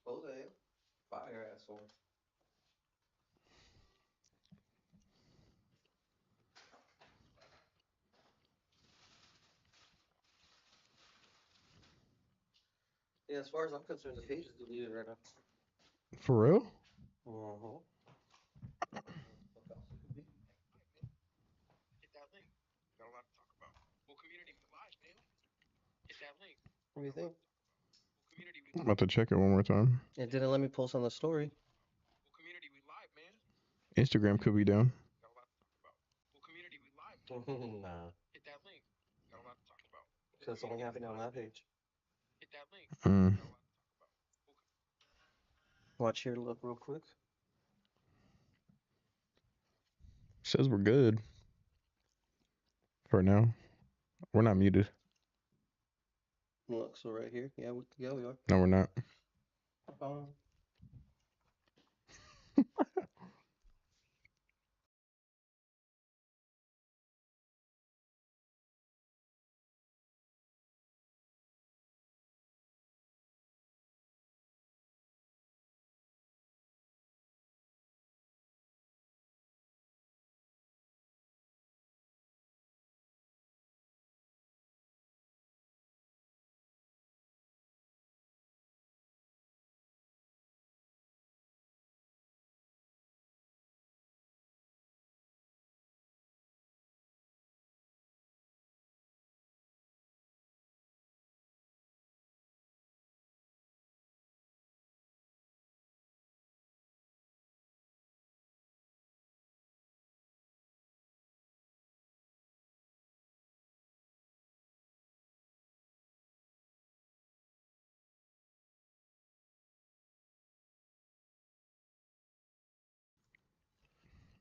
Oh, damn. Fire asshole. Yeah, as far as I'm concerned, the page is deleted right now. For real? Uh-huh. What else it could be? What do you think? I'm about to check it one more time. It didn't let me post on the story. Instagram could be down. Nah. Because it's only happening on that page. Mm. Watch here, look real quick. Says we're good for now. We're not muted. Look, so right here. Yeah, we are. No, we're not. Um,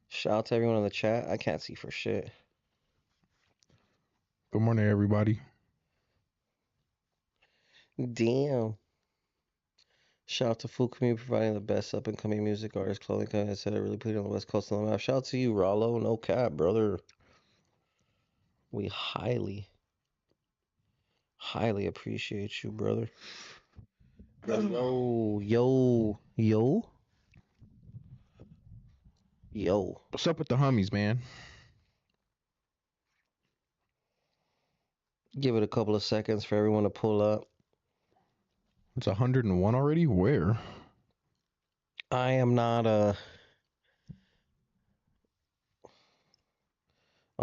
Shout out to everyone in the chat. I can't see for shit. Good morning, everybody. Damn. Shout out to Food Community providing the best up and coming music artists, clothing company, etc. Really putting on the West Coast on the map. Shout out to you, Rollo. No cap, brother. We highly appreciate you, brother. Yo. What's up with the homies, man? Give it a couple of seconds for everyone to pull up. It's 101 already? Where? I am not I'm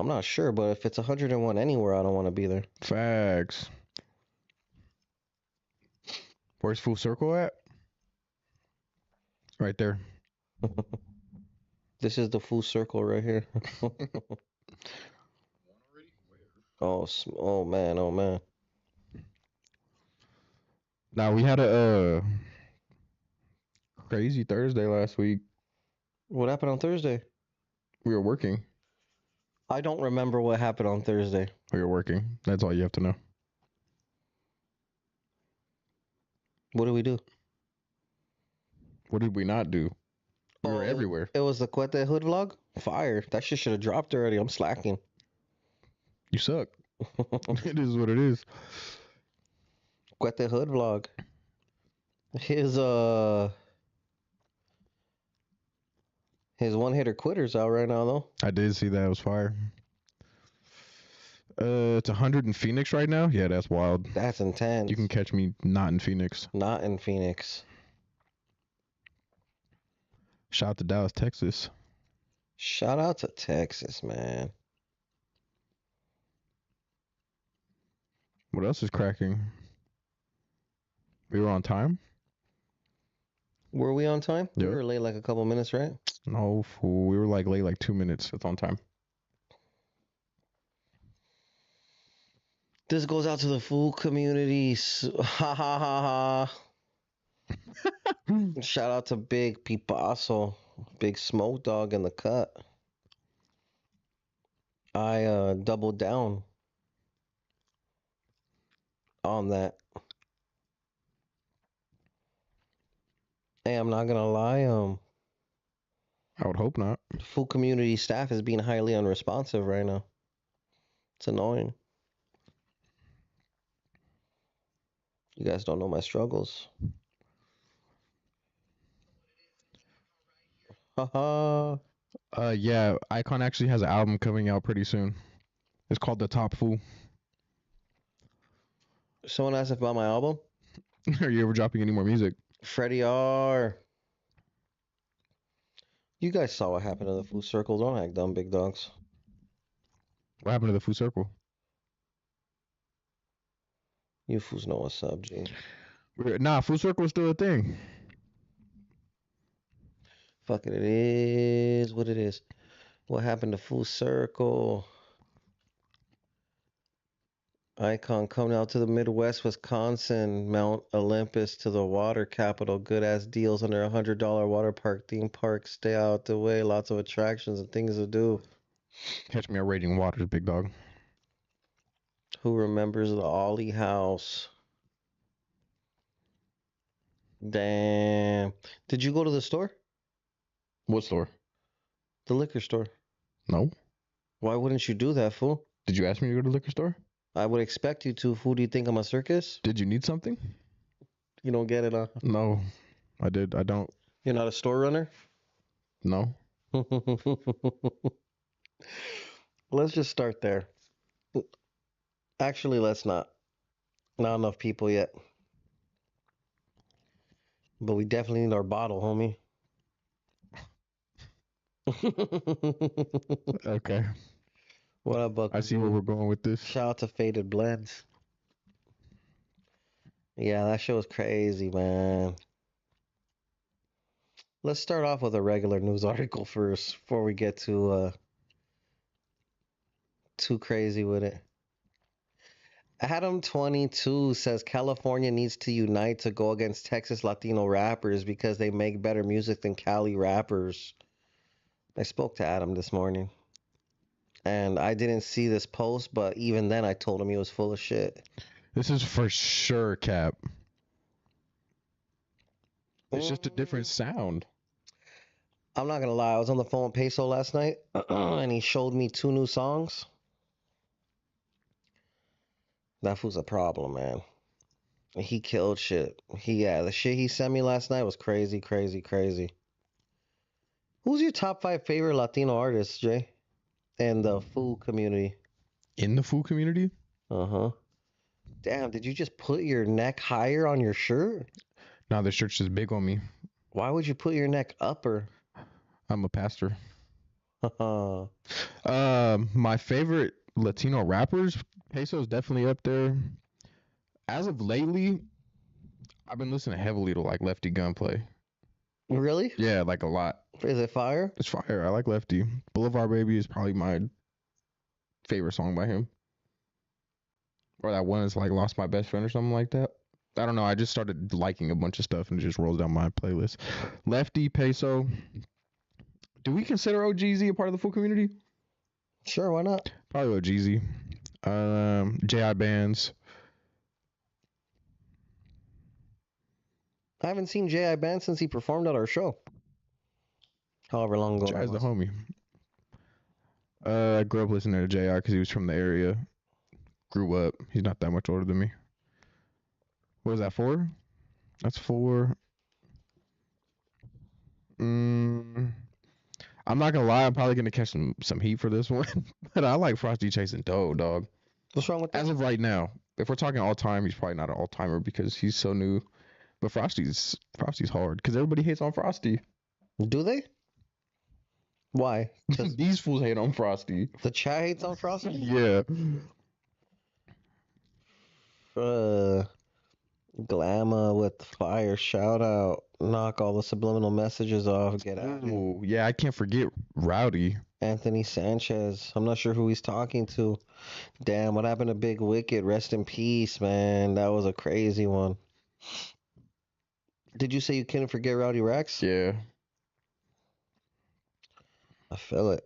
not sure, but if it's 101 anywhere, I don't want to be there. Facts. Where's Full Circle at? Right there. This is the full circle right here. Oh man. Now, we had a crazy Thursday last week. What happened on Thursday? We were working. I don't remember what happened on Thursday. We were working. That's all you have to know. What did we do? What did we not do? We were everywhere. It was the Cuete Hood vlog? Fire. That shit should have dropped already. I'm slacking. You suck. It is what it is. Cuete Hood vlog. His one hitter quitter's out right now though. I did see that. It was fire. It's 100 in Phoenix right now. Yeah, that's wild. That's intense. You can catch me not in Phoenix. Not in Phoenix. Shout out to Dallas, Texas. Shout out to Texas, man. What else is cracking? We were on time? Were we on time? Yeah. We were late like a couple minutes, right? No, fool. We were like late like 2 minutes. It's on time. This goes out to the food community. Ha ha ha ha. Shout out to Big Pipasso, Big Smoke Dog in the cut. I doubled down on that. Hey, I'm not gonna lie, I would hope not. the food community staff is being highly unresponsive right now. It's annoying. You guys don't know my struggles. Haha. Yeah, Eyekon actually has an album coming out pretty soon. It's called The Top Fool. Someone asked about my album. Are you ever dropping any more music? Freddie R. You guys saw what happened to the Food Circle. Don't act dumb, big dogs. What happened to the Food Circle? You fools know what's up, G. Nah, Food Circle is still a thing. Fuck it is what it is. What happened to Full Circle? Eyekon coming out to the Midwest, Wisconsin, Mount Olympus to the water capital. Good ass deals under $100 water park, theme park. Stay out the way. Lots of attractions and things to do. Catch me at Raging Waters, big dog. Who remembers the Ollie House? Damn. Did you go to the store? What store? The liquor store. No. Why wouldn't you do that, fool? Did you ask me to go to the liquor store? I would expect you to. Fool, do you think I'm a circus? Did you need something? You don't get it, huh? No, I did. I don't. You're not a store runner? No. Let's just start there. Actually, let's not. Not enough people yet. But we definitely need our bottle, homie. Okay. What up, Buck? I see where we're going with this. Shout out to Faded Blends. Yeah, that show was crazy, man. Let's start off with a regular news article first before we get too crazy with it. Adam22 says California needs to unite to go against Texas Latino rappers because they make better music than Cali rappers. I spoke to Adam this morning. And I didn't see this post, but even then I told him he was full of shit. This is for sure cap. It's just a different sound. I'm not gonna lie, I was on the phone with Peso last night and he showed me 2 new songs. That fool's a problem, man. He killed shit. The shit he sent me last night was crazy, crazy, crazy. Who's your top 5 favorite Latino artists, Jay? And the food community. In the food community? Uh-huh. Damn, did you just put your neck higher on your shirt? Nah, this shirt's just big on me. Why would you put your neck upper? I'm a pastor. My favorite Latino rappers, Peso's definitely up there. As of lately, I've been listening heavily to like Lefty Gunplay. Really? Yeah, like a lot. Is it fire? It's fire. I like Lefty. Boulevard Baby is probably my favorite song by him. Or that one is like Lost My Best Friend or something like that. I don't know. I just started liking a bunch of stuff and it just rolls down my playlist. Lefty, Peso. Do we consider OGZ a part of the full community? Sure, why not? Probably OGZ. J.I. Bands. I haven't seen J.I. Band since he performed at our show. However long ago. J.I.'s the homie. I grew up listening to J.I. because he was from the area. Grew up. He's not that much older than me. What was that, 4? That's 4. I'm not gonna lie, I'm probably gonna catch some heat for this one. But I like Frosty Chasing Dough, dog. What's wrong with that? As of right now, if we're talking all time, he's probably not an all timer because he's so new. But Frosty's hard because everybody hates on Frosty. Do they? Why? These fools hate on Frosty. The chat hates on Frosty? Yeah. Glamma with fire, shout out. Knock all the subliminal messages off. Get out. Ooh, yeah, I can't forget Rowdy. Anthony Sanchez. I'm not sure who he's talking to. Damn, what happened to Big Wicked? Rest in peace, man. That was a crazy one. Did you say you couldn't forget Rowdy Rex? Yeah. I feel it.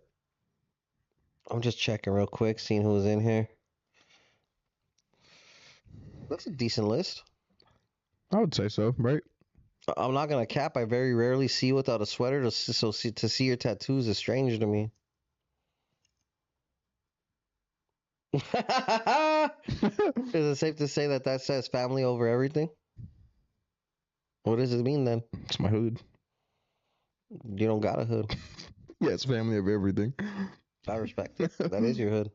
I'm just checking real quick, seeing who's in here. That's a decent list. I would say so, right? I'm not gonna cap. I very rarely see you without a sweater, to see your tattoos is strange to me. Is it safe to say that that says family over everything? What does it mean then? It's my hood. You don't got a hood. Yeah, it's family of everything. I respect it. That is your hood.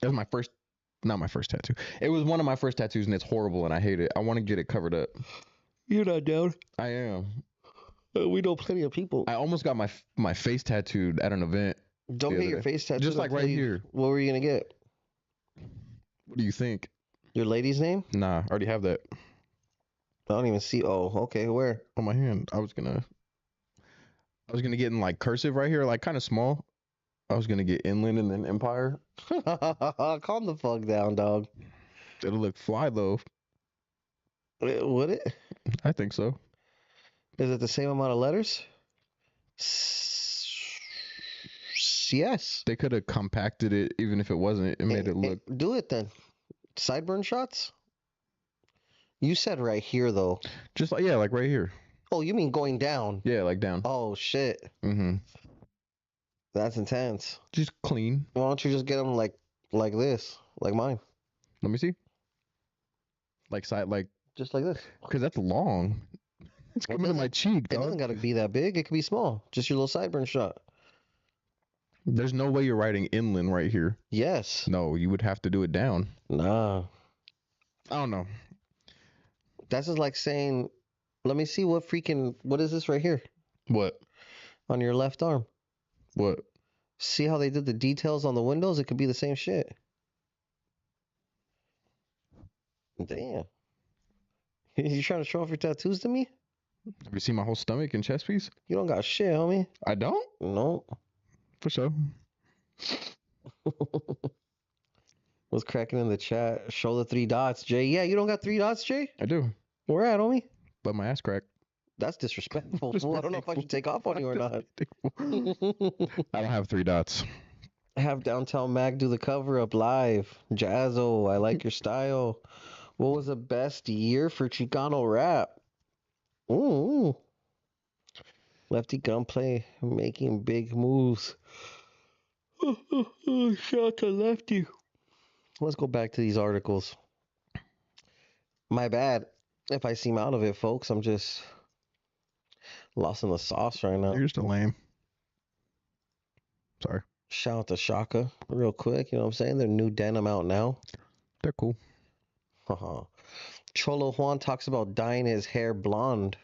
That was my first, not my first tattoo. It was one of my first tattoos, and it's horrible, and I hate it. I want to get it covered up. You're not down. I am. We know plenty of people. I almost got my face tattooed at an event. Don't the get other your day. face tattooed. Just like right here. What were you gonna get? What do you think? Your lady's name? Nah, I already have that I don't even see. Oh, okay. Where? on my hand. I was gonna get in like cursive right here, like kind of small. I was gonna get inland and then empire. Calm the fuck down, dog. It'll look fly though. Would it? I think so. Is it the same amount of letters? Yes. They could have compacted it, even if it wasn't. It made it look. Do it then. Sideburn shots? You said right here though. Just like, yeah, like right here. Oh, you mean going down? Yeah, like down. Oh shit. Mm-hmm. That's intense. Just clean. Why don't you just get them like this, like mine? Let me see. Like side, like, Just like this. because that's long. It's coming to my cheek, It doesn't dog. got to be that big. It could be small. Just your little sideburn shot. There's no way you're writing inland right here. Yes. No, you would have to do it down. Nah. I don't know. That's just like saying, let me see what is this right here What? on your left arm? What? See how they did the details on the windows? It could be the same shit. Damn. You trying to show off your tattoos to me? Have you seen my whole stomach and chest piece? You don't got shit, homie. I don't? No. For sure. Was cracking in the chat. Show the 3 dots, Jay. Yeah, you don't got 3 dots, Jay? I do. Where at, homie? But my ass crack. That's disrespectful. Well, I don't know if I should take off on you or not. I don't have 3 dots. Have Downtown Mac do the cover up live. Jazzo, I like your style. What was the best year for Chicano rap? Ooh. Lefty Gunplay making big moves. Shout out to Lefty. Let's go back to these articles. My bad if I seem out of it, folks. I'm just lost in the sauce right now. You're just a lame. Sorry. Shout out to Shaka real quick. You know what I'm saying? Their new denim out now. They're cool. Cholo Juan talks about dyeing his hair blonde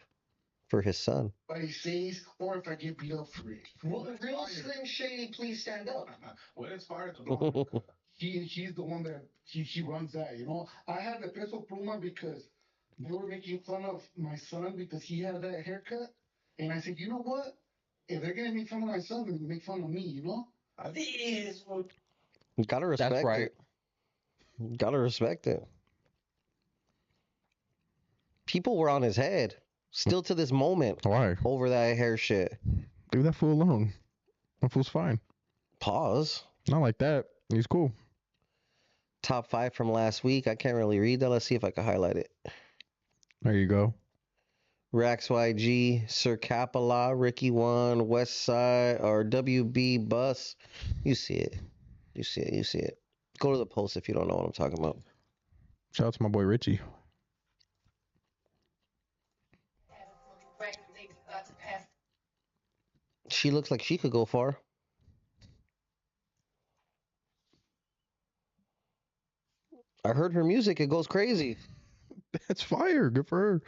for his son. But he sees, or if I get beat up for it. Will the real Slim Shady please stand up? What inspired the blonde? He's the one that he runs that, you know. I had the peso pluma because they were making fun of my son because he had that haircut, and I said, you know what? If they're gonna make fun of my son, then make fun of me, you know. Gotta respect That's right. it. Gotta respect it. People were on his head, still to this moment, Why? over that hair shit. Leave that fool alone. That fool's fine. Pause. Not like that. He's cool. Top 5 from last week. I can't really read that. Let's see if I can highlight it. There you go. Rax YG, Sir Capala, Ricky One, West Side, or WB Bus. You see it. You see it. You see it. Go to the post if you don't know what I'm talking about. Shout out to my boy Richie. She looks like she could go far. I heard her music. It goes crazy. That's fire. Good for her.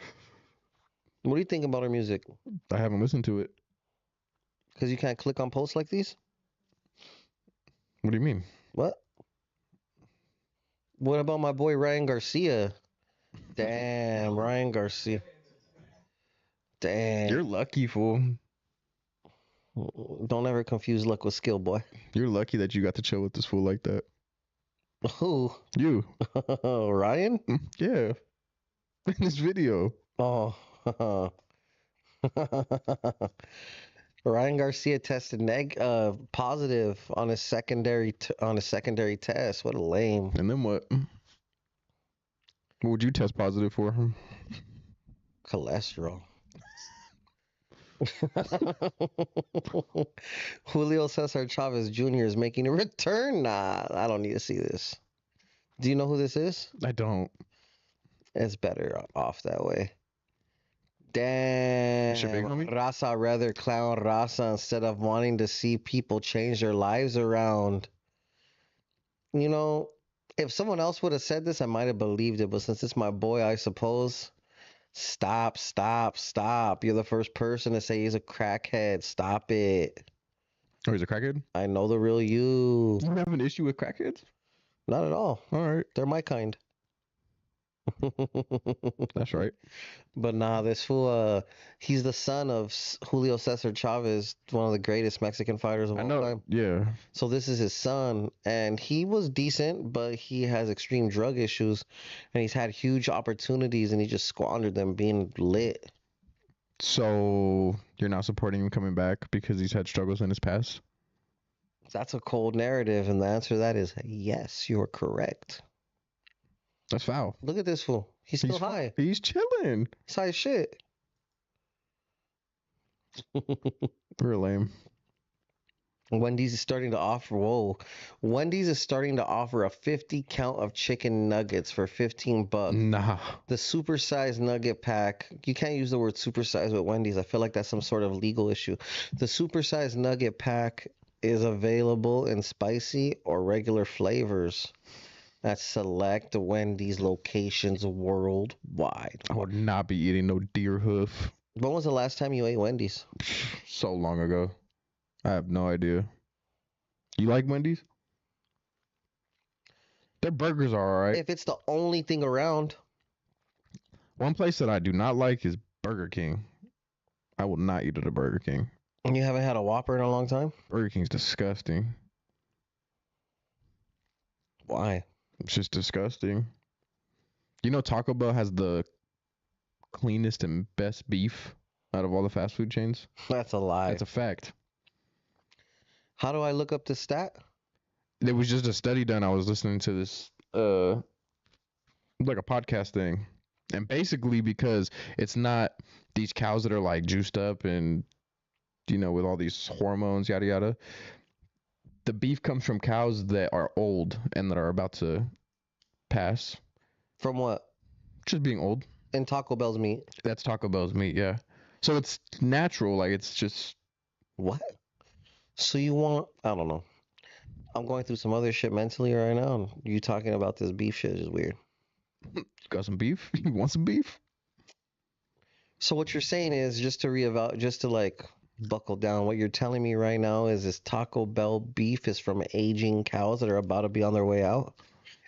What do you think about her music? I haven't listened to it. Because you can't click on posts like these? What do you mean? What? What about my boy Ryan Garcia? Damn, Ryan Garcia. Damn. You're lucky, fool. Don't ever confuse luck with skill, boy. You're lucky that you got to chill with this fool like that. Who? You. Ryan? Yeah. In this video. Oh. Ryan Garcia tested positive on his secondary test. What a lame. And then what? What would you test positive for? Cholesterol. Julio Cesar Chavez Jr. is making a return. Nah, I don't need to see this. Do you know who this is? I don't. It's better off that way. It's your big Damn, homie? Raza rather clown Raza instead of wanting to see people change their lives around. You know, if someone else would have said this, I might have believed it, but since it's my boy, I suppose. Stop, stop, stop. You're the first person to say he's a crackhead. Stop it. Oh, he's a crackhead? I know the real you. You have an issue with crackheads? Not at all. All right. They're my kind. That's right. But nah, this fool, he's the son of Julio Cesar Chavez, one of the greatest Mexican fighters of I all know. time. Yeah. So this is his son, and he was decent, but he has extreme drug issues, and he's had huge opportunities, and he just squandered them being lit. So you're not supporting him coming back because he's had struggles in his past? That's a cold narrative, and the answer to that is yes, you're correct. That's foul. Look at this fool. He's still high. He's chilling. He's high as shit. Real lame. Wendy's is starting to offer. Whoa, Wendy's is starting to offer a 50 count of chicken nuggets for $15. Nah. The supersized nugget pack. You can't use the word supersized with Wendy's. I feel like that's some sort of legal issue. The supersized nugget pack is available in spicy or regular flavors at select Wendy's locations worldwide. I would not be eating no deer hoof. When was the last time you ate Wendy's? So long ago. I have no idea. You like Wendy's? Their burgers are alright. If it's the only thing around. One place that I do not like is Burger King. I will not eat at a Burger King. You haven't had a Whopper in a long time? Burger King's disgusting. Why? It's just disgusting. You know Taco Bell has the cleanest and best beef out of all the fast food chains? That's a lie. That's a fact. How do I look up this stat? There was just a study done. I was listening to this like a podcast thing. And basically because it's not these cows that are like juiced up and with all these hormones, yada yada. The beef comes from cows that are old and that are about to pass. From what? Just being old. And Taco Bell's meat. That's Taco Bell's meat, yeah. So it's natural, like it's just What? So you want? I don't know. I'm going through some other shit mentally right now, and you talking about this beef shit is weird. got some beef. You want some beef? So what you're saying is just to like buckle down. What you're telling me right now is this Taco Bell beef is from aging cows that are about to be on their way out,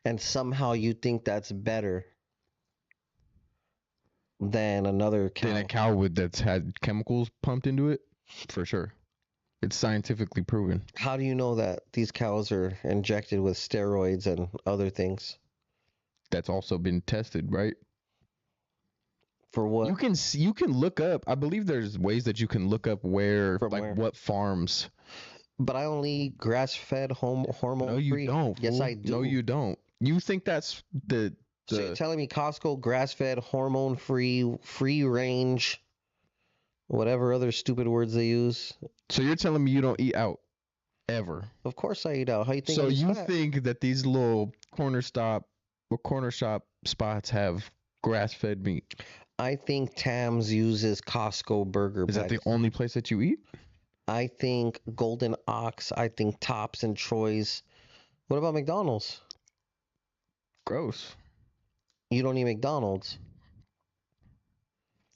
and somehow you think that's better than another cow. Than a cow that's had chemicals pumped into it, for sure. It's scientifically proven. How do you know that these cows are injected with steroids and other things? That's also been tested, right? For what? You can look up. I believe there's ways that you can look up where what farms. But I only eat grass-fed, hormone-free. No, you don't. Yes, fool. I do. No, you don't. You think that's the So you're telling me Costco grass-fed, hormone-free, free-range, whatever other stupid words they use? So you're telling me you don't eat out ever? Of course I eat out. How you think? So I'm you fat? think that these little corner shop spots have grass-fed meat? I think Tams uses Costco burger Is that the patties. only place that you eat? I think Golden Ox. I think Tops and Troy's. What about McDonald's? Gross. You don't eat McDonald's,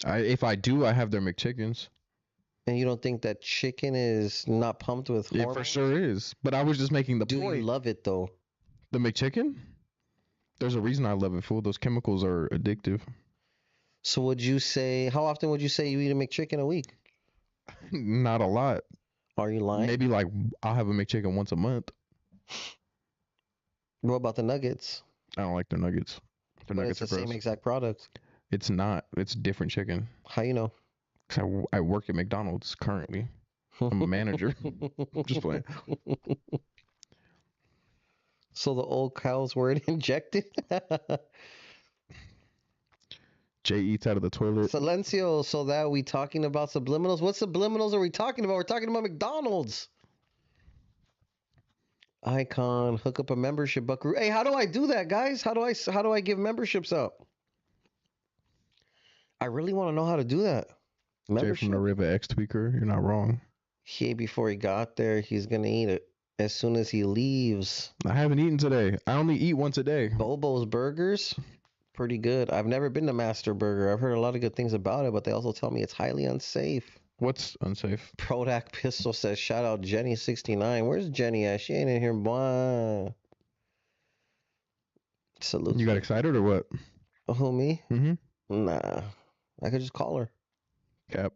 If I do, I have their McChickens. and you don't think that chicken is not pumped with It hormones? for sure is. But I was just making the Do point. you love it though? The McChicken? There's a reason I love it, fool. Those chemicals are addictive. So would you say? How often would you say you eat a McChicken a week? Not a lot. Are you lying? Maybe like I'll have a McChicken once a month. What about the nuggets? I don't like their nuggets. Their But nuggets it's are the gross. same exact product. It's not. It's different chicken. How you know? 'Cause I work at McDonald's currently. I'm a manager. Just playing. So the old cows weren't injected? Jay eats out of the toilet. Silencio, so that we talking about subliminals? What subliminals are we talking about? We're talking about McDonald's. Eyekon, hook up a membership, Buckaroo. Hey, how do I do that, guys? How do I give memberships out? I really want to know how to do that. Jay from the River X Tweaker, you're not wrong. Before he got there, he's gonna eat it as soon as he leaves. I haven't eaten today. I only eat once a day. Bobo's Burgers, pretty good. I've never been to Master Burger. I've heard a lot of good things about it, but they also tell me it's highly unsafe. What's unsafe? Prodak Pistol says, shout out Jenny69. Where's Jenny at? She ain't in here. Blah. Salute. You got excited or what? Who, me? Mm-hmm. Nah. I could just call her. Cap.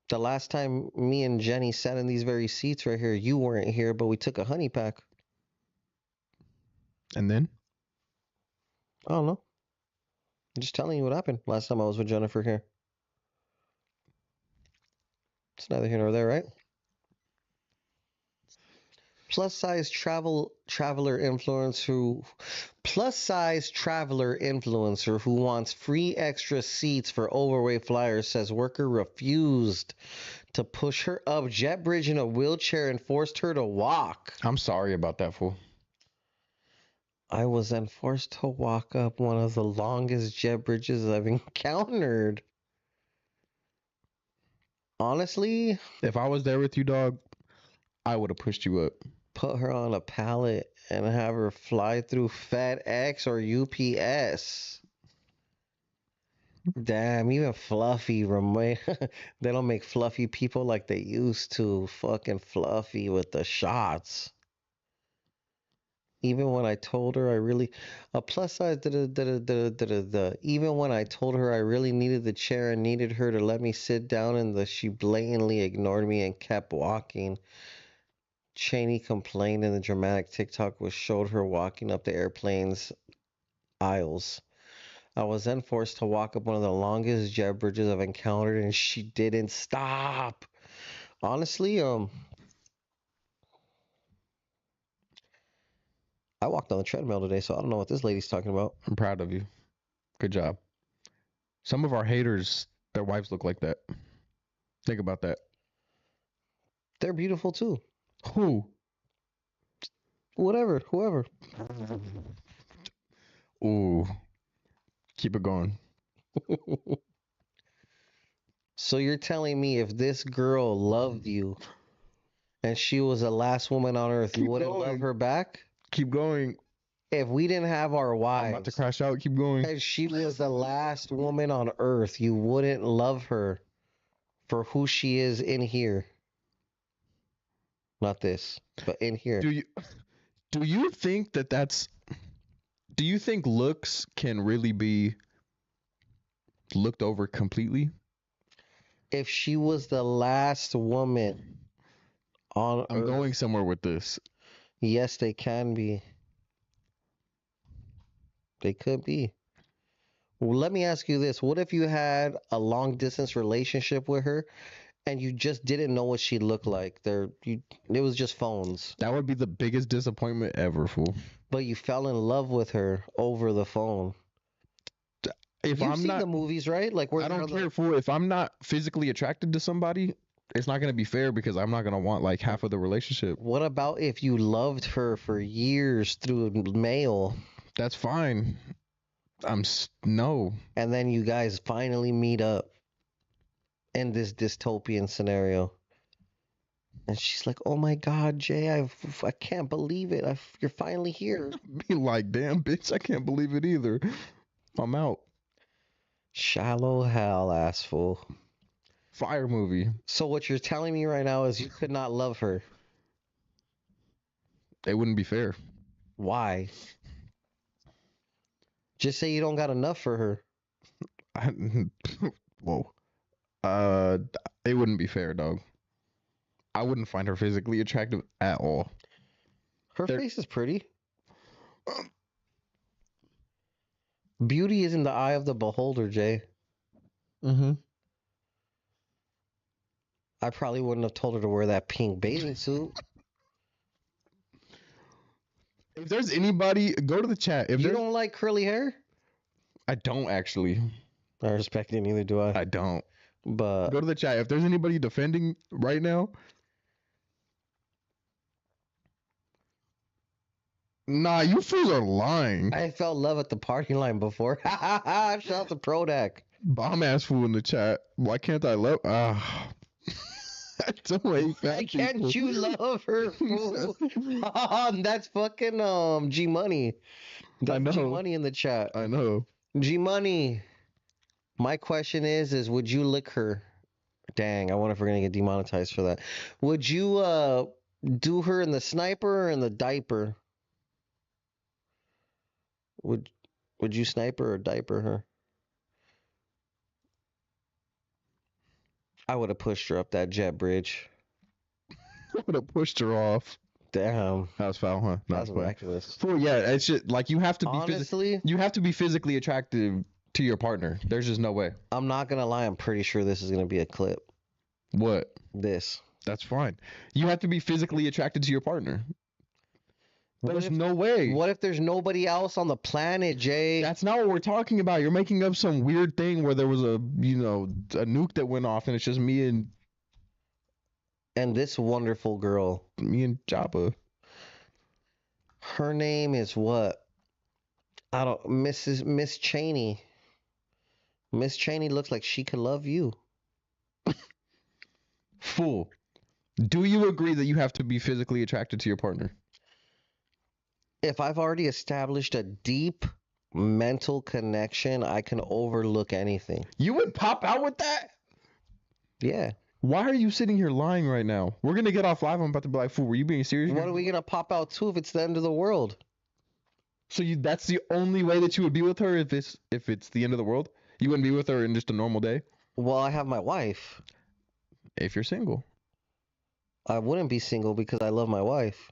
The last time me and Jenny sat in these very seats right here, you weren't here, but we took a honey pack. And then? I don't know. I'm just telling you what happened last time I was with Jennifer here. It's neither here nor there, right? Plus size traveler influencer who wants free extra seats for overweight flyers says worker refused to push her up jet bridge in a wheelchair and forced her to walk. I'm sorry about that, fool. I was then forced to walk up one of the longest jet bridges I've encountered. Honestly, if I was there with you, dog, I would have pushed you up. Put her on a pallet and have her fly through FedEx or UPS. Damn, even Fluffy, they don't make fluffy people like they used to. Fucking Fluffy with the shots. Even when I told her a plus size, even when I told her I really needed the chair and needed her to let me sit down she blatantly ignored me and kept walking. Cheney complained in the dramatic TikTok which showed her walking up the airplane's aisles. I was then forced to walk up one of the longest jet bridges I've encountered and she didn't stop. Honestly, I walked on the treadmill today, so I don't know what this lady's talking about. I'm proud of you. Good job. Some of our haters, their wives look like that. Think about that. They're beautiful too. Who? Whoever. Ooh. Keep it going. So you're telling me if this girl loved you and she was the last woman on earth, you wouldn't love her back? Keep going. If we didn't have our wives, I'm about to crash out. Keep going. and she was the last woman on earth, you wouldn't love her for who she is in here. Not this, but in here. Do you think that's... Do you think looks can really be looked over completely? If she was the last woman on I'm earth, going somewhere with this. yes, they can be. They could be. Well, let me ask you this. What if you had a long distance relationship with her and you just didn't know what she looked like? It was just phones. That would be the biggest disappointment ever, fool. But you fell in love with her over the phone. If You've I'm seen not, the movies, right? Like where I don't they're care, fool. If I'm not physically attracted to somebody, it's not gonna be fair because I'm not gonna want like half of the relationship. What about if you loved her for years through mail? That's fine. No. And then you guys finally meet up in this dystopian scenario. And she's like, "Oh my God, Jay, I can't believe it. You're finally here." Be like, damn, bitch, I can't believe it either. I'm out. Shallow hell, ass fool. Fire movie. So what you're telling me right now is you could not love her. It wouldn't be fair. Why? Just say you don't got enough for her. Whoa. It wouldn't be fair, dog. I wouldn't find her physically attractive at all. Her face is pretty. Beauty is in the eye of the beholder, Jay. Mm-hmm. I probably wouldn't have told her to wear that pink bathing suit. If there's anybody, go to the chat. If you don't like curly hair? I don't actually. I respect it, neither do I. I don't. But go to the chat. If there's anybody defending right now, Nah, you fools are lying. I felt love at the party line before. Shout out to Prodak. Bomb ass fool in the chat. Why can't I love? I don't hate Why fat can't people. you love her, fool? That's fucking G Money. That's know. G Money in the chat. I know. G Money. My question is would you lick her? Dang, I wonder if we're gonna get demonetized for that. Would you do her in the sniper or in the diaper? Would you sniper or diaper her? I would have pushed her up that jet bridge. I would have pushed her off. Damn, That was foul, huh? No, that's it's fine. miraculous. Fool, yeah, it's just like you have to be Honestly, you have to be physically attractive to your partner. There's just no way. I'm not gonna lie. I'm pretty sure this is gonna be a clip. What? This. That's fine. You have to be physically attracted to your partner. What There's if, no way. what if there's nobody else on the planet, Jay? That's not what we're talking about. You're making up some weird thing where there was a nuke that went off and it's just me and this wonderful girl. Jabba. Her name is what? I don't. Miss Cheney. Miss Cheney looks like she could love you. Fool. Do you agree that you have to be physically attracted to your partner? If I've already established a deep mental connection, I can overlook anything. You would pop out with that? Yeah. Why are you sitting here lying right now? We're gonna get off live. I'm about to be like, fool, were you being serious? What are we gonna pop out to if it's the end of the world? So that's the only way that you would be with her if it's the end of the world? You wouldn't be with her in just a normal day? Well, I have my wife. If you're single. I wouldn't be single because I love my wife.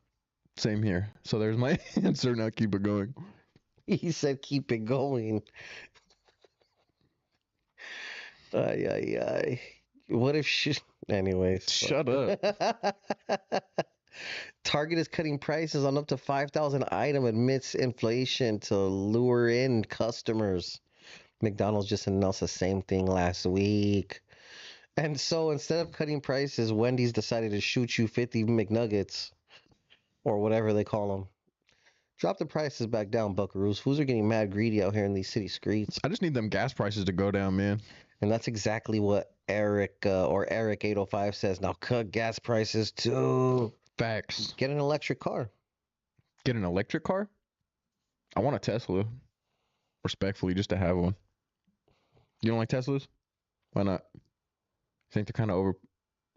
Same here. So there's my answer. Now keep it going. He said keep it going. Ay, ay, ay. What if she... Anyways. Shut up. Target is cutting prices on up to 5,000 item amidst inflation to lure in customers. McDonald's just announced the same thing last week. And so instead of cutting prices, Wendy's decided to shoot you 50 McNuggets or whatever they call them. Drop the prices back down, buckaroos. Fools are getting mad greedy out here in these city streets. I just need them gas prices to go down, man. And that's exactly what Eric 805 says. Now cut gas prices too. Facts. Get an electric car. Get an electric car? I want a Tesla. Respectfully, just to have one. You don't like Teslas? Why not? Think they're kind of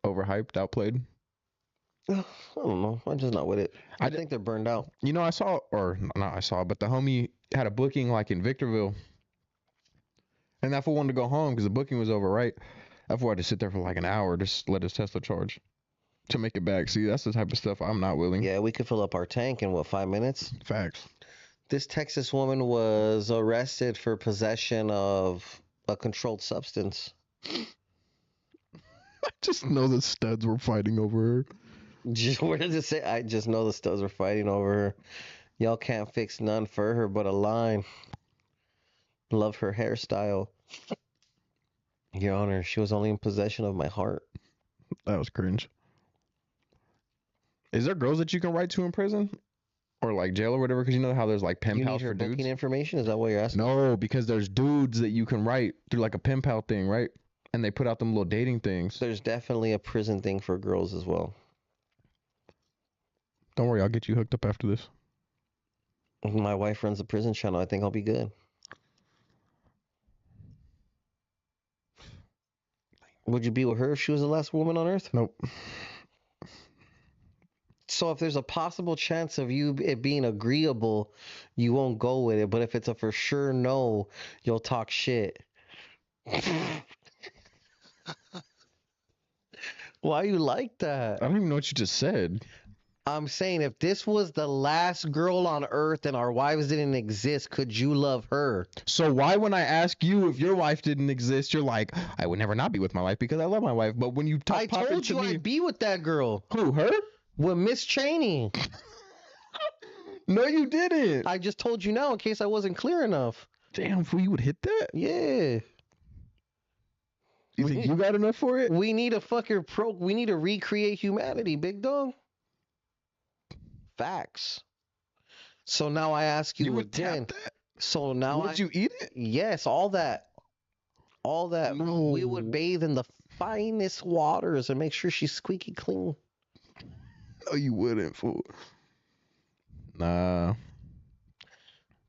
overhyped, outplayed? I don't know. I'm just not with it. I think they're burned out. You know, but the homie had a booking like in Victorville. And that fool wanted to go home because the booking was over, right? That fool had to sit there for like an hour to let his Tesla charge to make it back. See, that's the type of stuff I'm not willing. Yeah, we could fill up our tank in, 5 minutes? Facts. This Texas woman was arrested for possession of a controlled substance. I just know the studs were fighting over her. Where does it say? I just know the studs were fighting over her. Y'all can't fix none for her but a line. Love her hairstyle. Your Honor, she was only in possession of my heart. That was cringe. Is there girls that you can write to in prison? Or like jail or whatever? Because you know how there's like pen You pals need her for dudes? booking information? Is that what you're asking? No, because there's dudes that you can write through like a pen pal thing, right? And they put out them little dating things. There's definitely a prison thing for girls as well. Don't worry, I'll get you hooked up after this. My wife runs a prison channel. I think I'll be good. Would you be with her if she was the last woman on earth? Nope. So if there's a possible chance of it being agreeable, you won't go with it. But if it's a for sure no, you'll talk shit. Why you like that? I don't even know what you just said. I'm saying if this was the last girl on earth and our wives didn't exist, could you love her? So why when I ask you if your wife didn't exist, you're like, I would never not be with my wife because I love my wife. But when you I told you me, I'd be with that girl. who, her? With Miss Cheney. No, you didn't. I just told you now in case I wasn't clear enough. Damn, fool, you would hit that? Yeah. You think you got enough for it? We need we need to recreate humanity, big dog. Facts. So now I ask you, You would again. tap that? So now Would you eat it? yes, all that. All that. We would No. bathe in the finest waters and make sure she's squeaky clean. No, you wouldn't, fool. Nah.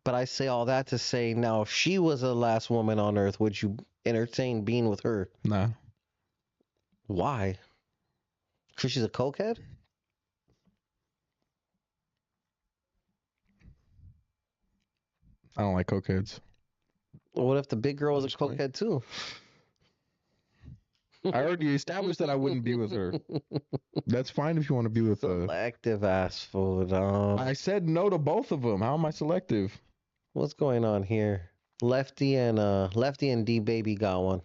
But I say all that to say, now if she was the last woman on earth, would you entertain being with her? Nah. Why? Because she's a cokehead? I don't like cokeheads. What if the big girl was a Just playing. cokehead too? I already established that I wouldn't be with her. That's fine if you want to be with her. Selective ass food. I said no to both of them. How am I selective? What's going on here? Lefty and D Baby got one.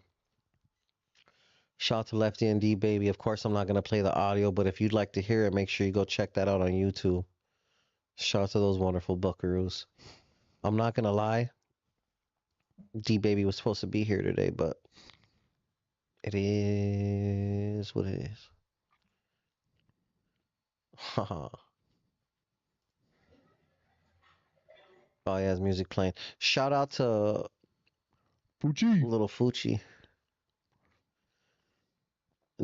Shout out to Lefty and D Baby. Of course, I'm not gonna play the audio, but if you'd like to hear it, make sure you go check that out on YouTube. Shout out to those wonderful buckaroos. I'm not gonna lie. D Baby was supposed to be here today, but it is what it is. Haha. Oh, yeah, his music playing. Shout out to Fuchi. little Fuchi.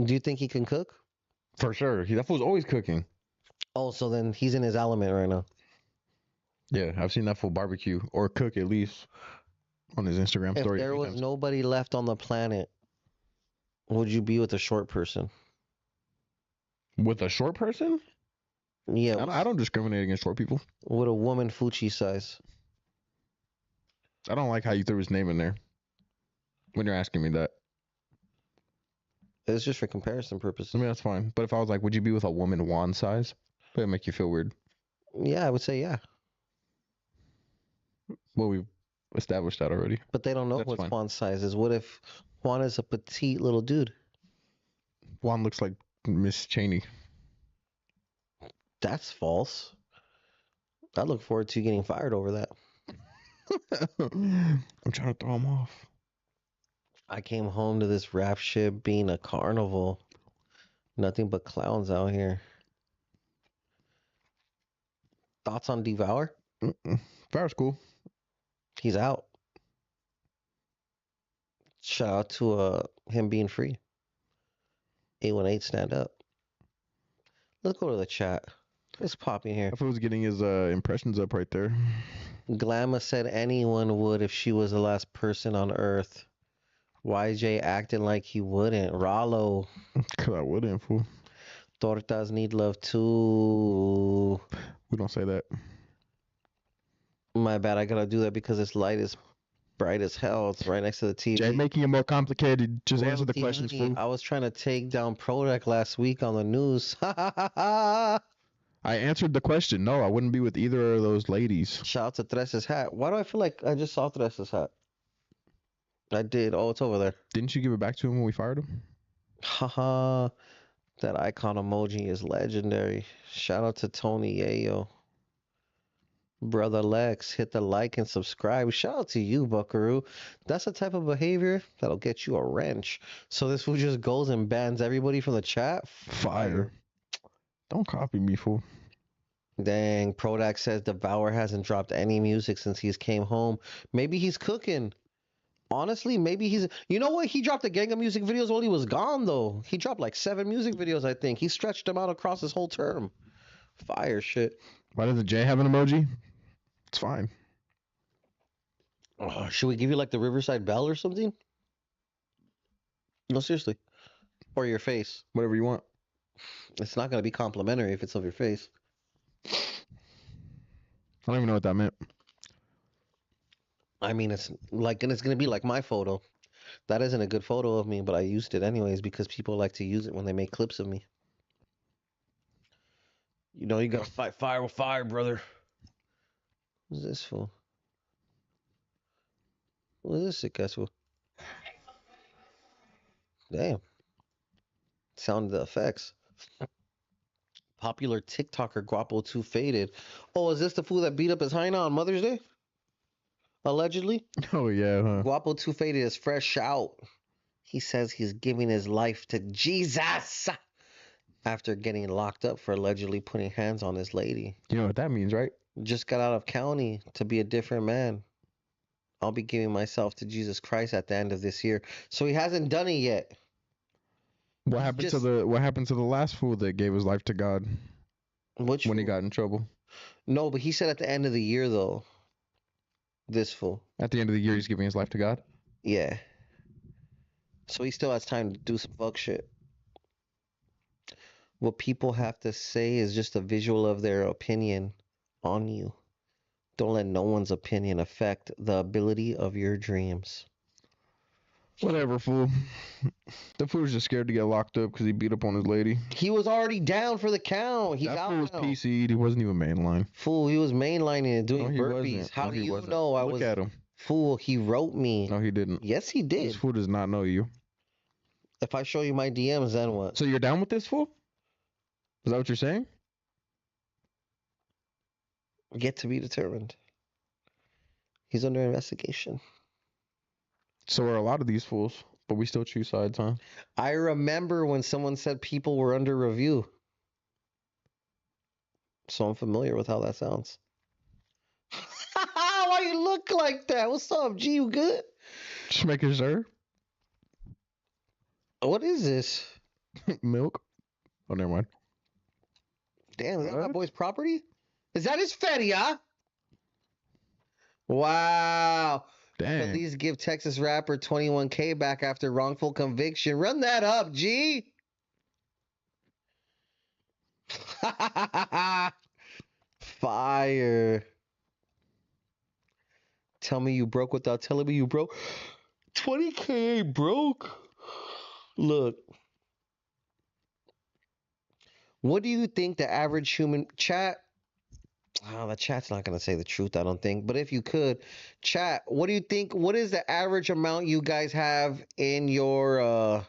Do you think he can cook? For sure. That fool's always cooking. Oh, so then he's in his element right now. Yeah, I've seen that fool barbecue or cook at least on his Instagram If story. there was nobody left on the planet, would you be with a short person? With a short person? Yeah, I don't discriminate against short people. with a woman Fuchi size. I don't like how you threw his name in there when you're asking me that. It's just for comparison purposes. I mean, that's fine. But if I was like, would you be with a woman Juan size? That'd make you feel weird. Yeah, I would say yeah. Well, we've established that already. But they don't know That's what fine. Juan's size is. What if Juan is a petite little dude? Juan looks like Miss Cheney. That's false. I look forward to you getting fired over that. I'm trying to throw him off. I came home to this rap shit being a carnival. Nothing but clowns out here. Thoughts on Devour? Fire's cool. He's out. Shout out to him being free. 818 stand up. Let's go to the chat. Let's pop in here. If it was getting his impressions up right there. Glamma said anyone would if she was the last person on earth. YJ acting like he wouldn't. Rollo. Cause I wouldn't, fool. Tortas need love too. We don't say that. My bad, I gotta do that because this light is bright as hell. It's right next to the TV. Jay, making it more complicated. Just answer the Royalty questions, Honey, fool. I was trying to take down Product last week on the news. I answered the question. No, I wouldn't be with either of those ladies. Shout out to Thres's hat. Why do I feel like I just saw Thres's hat? I did. Oh, it's over there. Didn't you give it back to him when we fired him? Haha. That icon emoji is legendary. Shout out to Tony Yayo. Brother Lex, hit the like and subscribe. Shout out to you, Buckaroo. That's the type of behavior that'll get you a wrench. So this fool just goes and bans everybody from the chat? Fire. Don't copy me, fool. Dang, Prodac says Devour hasn't dropped any music since he's came home. Maybe he's cooking. Honestly, maybe he's... You know what? He dropped a gang of music videos while he was gone, though. He dropped like 7 music videos, I think. He stretched them out across his whole term. Fire shit. Why doesn't Jay have an emoji? It's fine. Should we give you like the Riverside Bell or something? No, seriously. Or your face. Whatever you want. It's not going to be complimentary if it's of your face. I don't even know what that meant. I mean, it's like, and it's going to be like my photo. That isn't a good photo of me, but I used it anyways because people like to use it when they make clips of me. You know, you got to fight fire with fire, brother. Who's this fool? What is this sick ass fool? Damn. Sound the effects. Popular TikToker Guapo 2 Faded. Oh, is this the fool that beat up his hyena on Mother's Day? Allegedly? Oh, yeah, huh? Guapo 2 Faded is fresh out. He says he's giving his life to Jesus after getting locked up for allegedly putting hands on his lady. You know what that means, right? Just got out of county to be a different man. I'll be giving myself to Jesus Christ at the end of this year. So he hasn't done it yet. What He's happened just to the last fool that gave his life to God which when he fool? got in trouble? No, but he said at the end of the year though. This fool. At the end of the year, he's giving his life to God. Yeah. So he still has time to do some fuck shit. What people have to say is just a visual of their opinion on you. Don't let no one's opinion affect the ability of your dreams. Whatever, fool. The fool's just scared to get locked up because he beat up on his lady. He was already down for the count. He's That out fool was now. PC'd. He wasn't even mainline. Fool, he was mainlining and doing No, he burpees. wasn't. How No, do he you wasn't. know I Look was? at him. Fool, he wrote me. No, he didn't. Yes, he This did. fool does not know you. If I show you my DMs, then what? So you're down with this fool? Is that what you're saying? Yet to be determined. He's under investigation. So are a lot of these fools, but we still choose sides, huh? I remember when someone said people were under review. So I'm familiar with how that sounds. Why you look like that? What's up, G? You good? Just making sure. What is this? Milk. Oh, never mind. Damn, is that my What? boy's property? Is that his feria? Wow. Dang. Police give Texas rapper 21K back after wrongful conviction. Run that up, G. Fire. Tell me you broke without telling me you broke. 20K ain't broke. Look. What do you think the average human chat? Oh, the chat's not going to say the truth, I don't think. But if you could, chat, what do you think? What is the average amount you guys have in your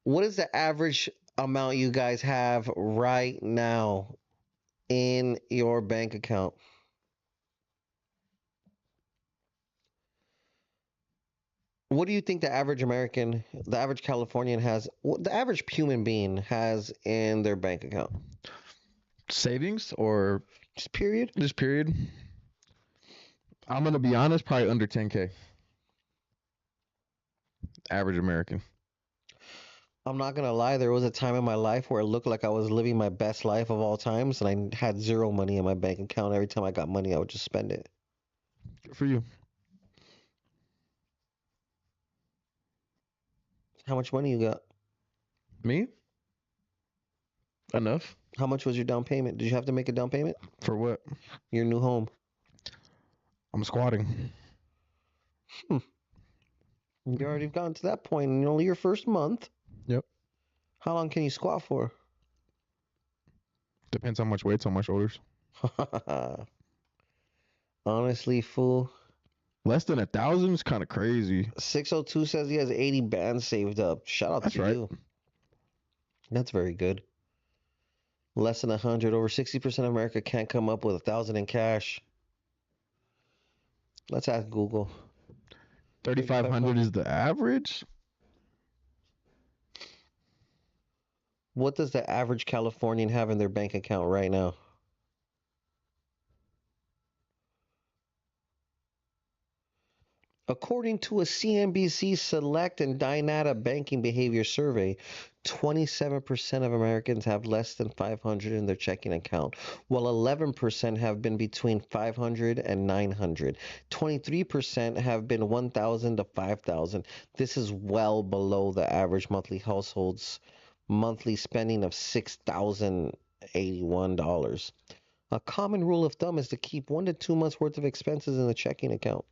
what is the average amount you guys have right now in your bank account? What do you think the average American, the average Californian has, the average human being has in their bank account? Savings or Just period? just period? I'm going to be honest, probably under 10K. Average American. I'm not gonna lie, there was a time in my life where it looked like I was living my best life of all times, and I had zero money in my bank account. Every time I got money, I would just spend it. Good for you. How much money you got? Me? Enough. How much was your down payment? Did you have to make a down payment? For what? Your new home. I'm squatting. You already gotten to that point in only your first month. Yep. How long can you squat for? Depends how much weight's on my shoulders. Honestly, fool. Less than 1,000 is kind of crazy. 602 says he has 80 bands saved up. Shout out That's to right. you. That's very good. Less than 100. Over 60% of America can't come up with 1,000 in cash. Let's ask Google. 3,500 is the average? What does the average Californian have in their bank account right now? According to a CNBC Select and Dynata banking behavior survey, 27% of Americans have less than 500 in their checking account, while 11% have been between 500 and 900. 23% have been 1,000 to 5,000. This is well below the average monthly household's monthly spending of $6,081. A common rule of thumb is to keep 1 to 2 months worth of expenses in the checking account.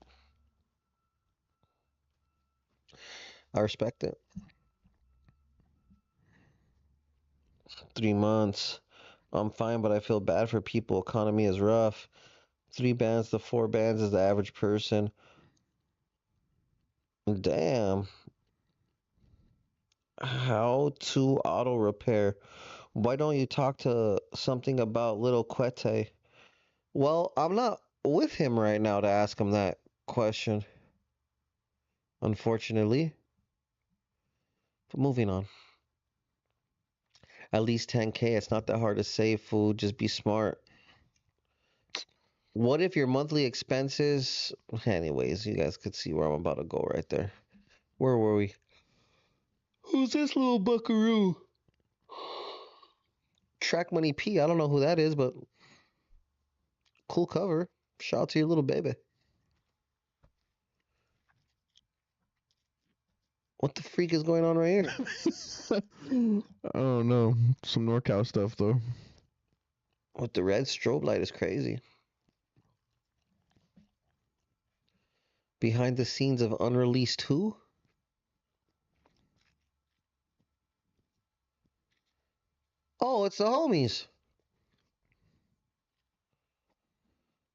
I respect it. 3 months. I'm fine, but I feel bad for people. Economy is rough. 3 bands to 4 bands is the average person. Damn. How to auto repair. Why don't you talk to something about little Quete? Well, I'm not with him right now to ask him that question. Unfortunately. But moving on. At least 10K. It's not that hard to save, food. Just be smart. What if your monthly expenses? Anyways, you guys could see where I'm about to go right there. Where were we? Who's this little buckaroo? Track Money P. I don't know who that is, but cool cover. Shout out to your little baby. What the freak is going on right here? I don't know. Some NorCal stuff though. With the red strobe light is crazy. Behind the scenes of Unreleased Who? Oh, it's the homies.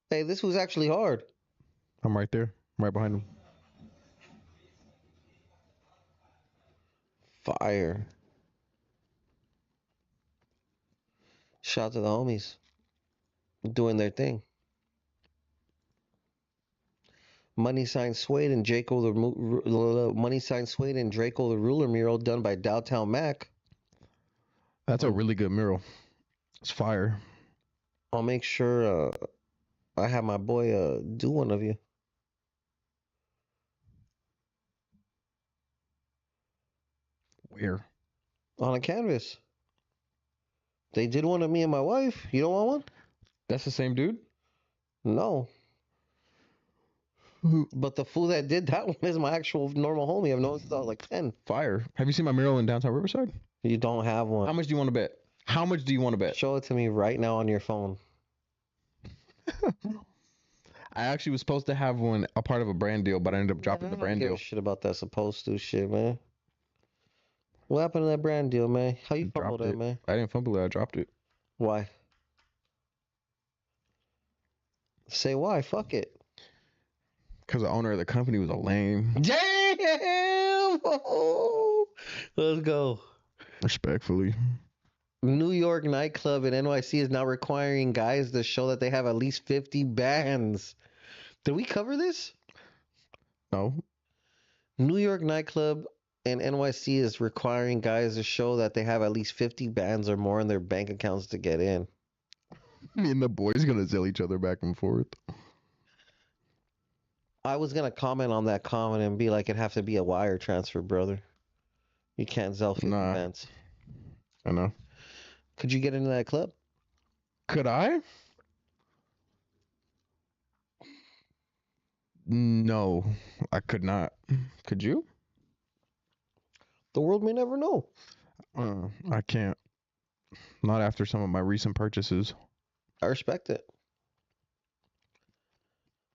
Hey, this was actually hard. I'm right there. I'm right behind him. Fire. Shout out to the homies. Doing their thing. Money Sign Suede and Draco the Money Sign Suede and Draco the Ruler mural done by Downtown Mac. That's a really good mural. It's fire. I'll make sure I have my boy do one of you. Where? On a canvas. They did one of me and my wife. You don't want one? That's the same dude? No. But the fool that did that one is my actual normal homie. I've known since I was like 10. Fire. Have you seen my mural in downtown Riverside? You don't have How one. much do you want to bet? How much do you want to bet? Show it to me right now on your phone. I actually was supposed to have one, a part of a brand deal, but I ended up dropping the brand I don't deal. give a shit about that supposed to shit, man. What happened to that brand deal, man? How you fumbled Dropped that, it. man? I didn't fumble it. I dropped it. Why? Say why? Fuck it. Because the owner of the company was a lame. Damn! Let's go. Respectfully. New York nightclub in NYC is now requiring guys to show that they have at least 50 bands. Did we cover this? No. New York nightclub in NYC is requiring guys to show that they have at least 50 bands or more in their bank accounts to get in. Me and the boys gonna zell each other back and forth. I was gonna comment on that comment and be like, it'd have to be a wire transfer, brother. You can't sell 50 Nah. bands. I know. Could you get into that club? Could I? No, I could not. Could you? The world may never know. I can't. Not after some of my recent purchases. I respect it.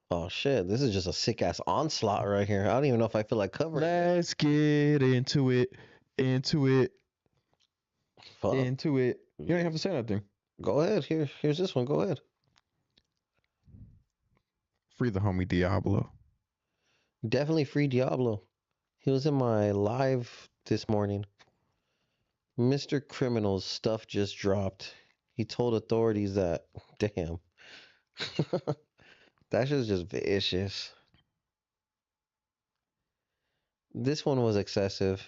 Oh shit, this is just a sick ass onslaught right here. I don't even know if I feel like covering it. Let's get into it. Into it. Fuck. Into it. You don't even have to say nothing. Go ahead. Here's this one. Go ahead. Free the homie Diablo. Definitely free Diablo. He was in my live this morning. Mr. Criminal's stuff just dropped. He told authorities that, damn. That shit's just vicious. This one was excessive.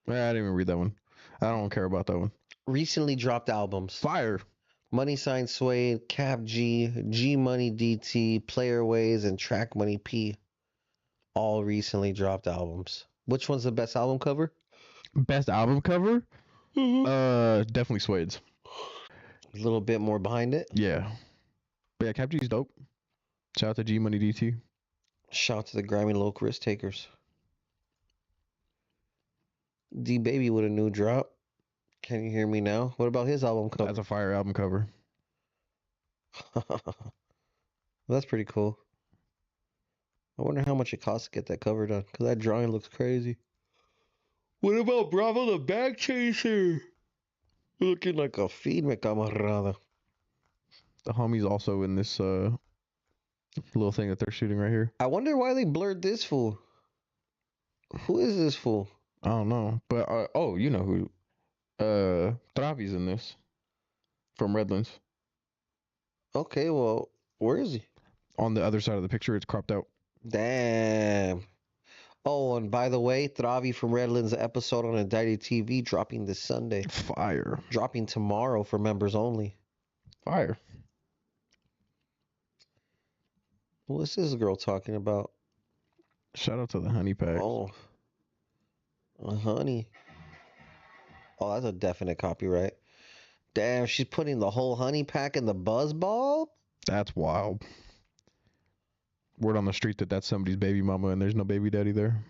I didn't even read that one. I don't care about that one. Recently dropped albums. Fire. Money Sign Suede, Cap G, G Money DT, Player Ways, and Track Money P. All recently dropped albums. Which one's the best album cover? Best album cover? Definitely Suede's. A little bit more behind it. Yeah. But yeah, Cap G's dope. Shout out to G Money DT. Shout out to the Grammy Local Risk Takers. D Baby with a new drop. Can you hear me now? What about his album cover? That's a fire album cover. That's pretty cool. I wonder how much it costs to get that cover done, because that drawing looks crazy. What about Bravo the Bag Chaser? Looking like a feed, me camarada. The homie's also in this little thing that they're shooting right here. I wonder why they blurred this fool. Who is this fool? I don't know. But oh, you know who. Travi's in this. From Redlands. Okay, well, where is he? On the other side of the picture, it's cropped out. Damn. Oh, and by the way, Travi from Redlands episode on Indicted TV dropping this Sunday. Fire. Dropping tomorrow for members only. Fire. What's this girl talking about? Shout out to the honey pack. Oh, honey. Oh, that's a definite copyright. Damn, she's putting the whole honey pack in the buzz ball? That's wild. Word on the street that that's somebody's baby mama and there's no baby daddy there.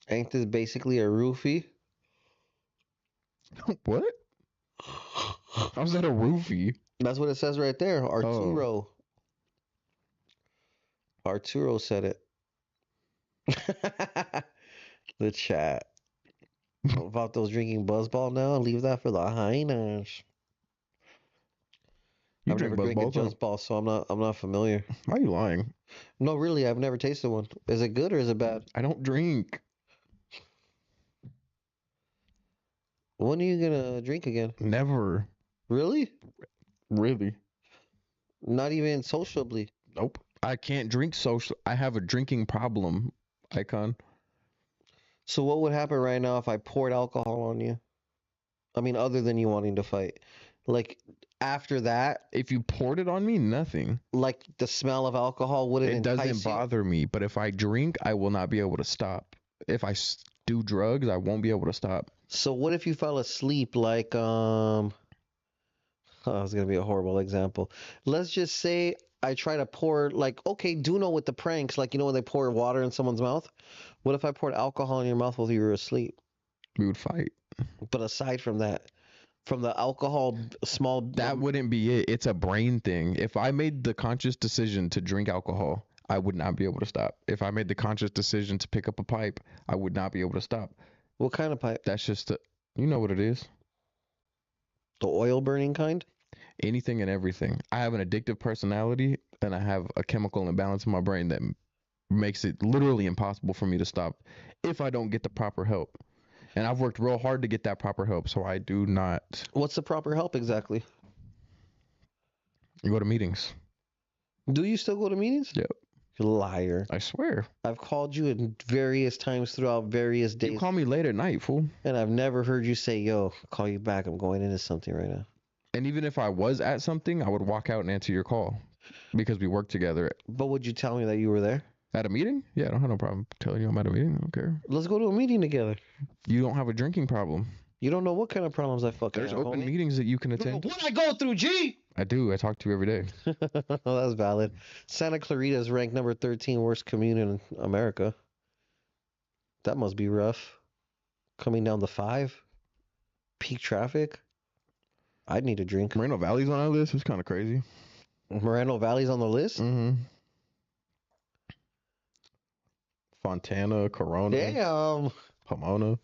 Ain't this basically a roofie? What? How's that a roofie? That's what it says right there. Arturo. Arturo said it. The chat. About those drinking buzzball now? Leave that for the hyenas. You I've drink never drank a buzzballs? buzzball, so I'm not familiar. Why are you lying? No, really, I've never tasted one. Is it good or is it bad? I don't drink. When are you gonna drink again? Never. Really? Really? Not even sociably. Nope. I can't drink social. I have a drinking problem, Eyekon. So what would happen right now if I poured alcohol on you? I mean, other than you wanting to fight. Like, after that, If you poured it on me, nothing. like, the smell of alcohol wouldn't It entice doesn't you? bother me. But if I drink, I will not be able to stop. If I do drugs, I won't be able to stop. So what if you fell asleep like, oh, it's gonna be a horrible example. Let's just say I try to pour, like, okay, do know with the pranks, like, you know when they pour water in someone's mouth? What if I poured alcohol in your mouth while you were asleep? We would fight. But aside from that, from the alcohol, small... That wouldn't be it. It's a brain thing. If I made the conscious decision to drink alcohol, I would not be able to stop. If I made the conscious decision to pick up a pipe, I would not be able to stop. What kind of pipe? That's just you know what it is. The oil burning kind? Anything and everything. I have an addictive personality and I have a chemical imbalance in my brain that makes it literally impossible for me to stop if I don't get the proper help. And I've worked real hard to get that proper help, so I do not. What's the proper help exactly? You go to meetings. Do you still go to meetings? Yep. You liar. I swear. I've called you in various times throughout various days. You call me late at night, fool. And I've never heard you say, yo, I'll call you back. I'm going into something right now. And even if I was at something, I would walk out and answer your call because we work together. But would you tell me that you were there? At a meeting? Yeah, I don't have no problem telling you I'm at a meeting. I don't care. Let's go to a meeting together. You don't have a drinking problem. You don't know what kind of problems I fucking There's have, open homie. meetings that you can You don't attend. know what I go through, G! I do. I talk to you every day. That's valid. Santa Clarita is ranked number 13 worst commune in America. That must be rough. Coming down the 5. Peak traffic. I'd need a drink. Moreno Valley's on our list. It's kind of crazy. Moreno Valley's on the list? Mm-hmm. Fontana, Corona, Damn. Pomona.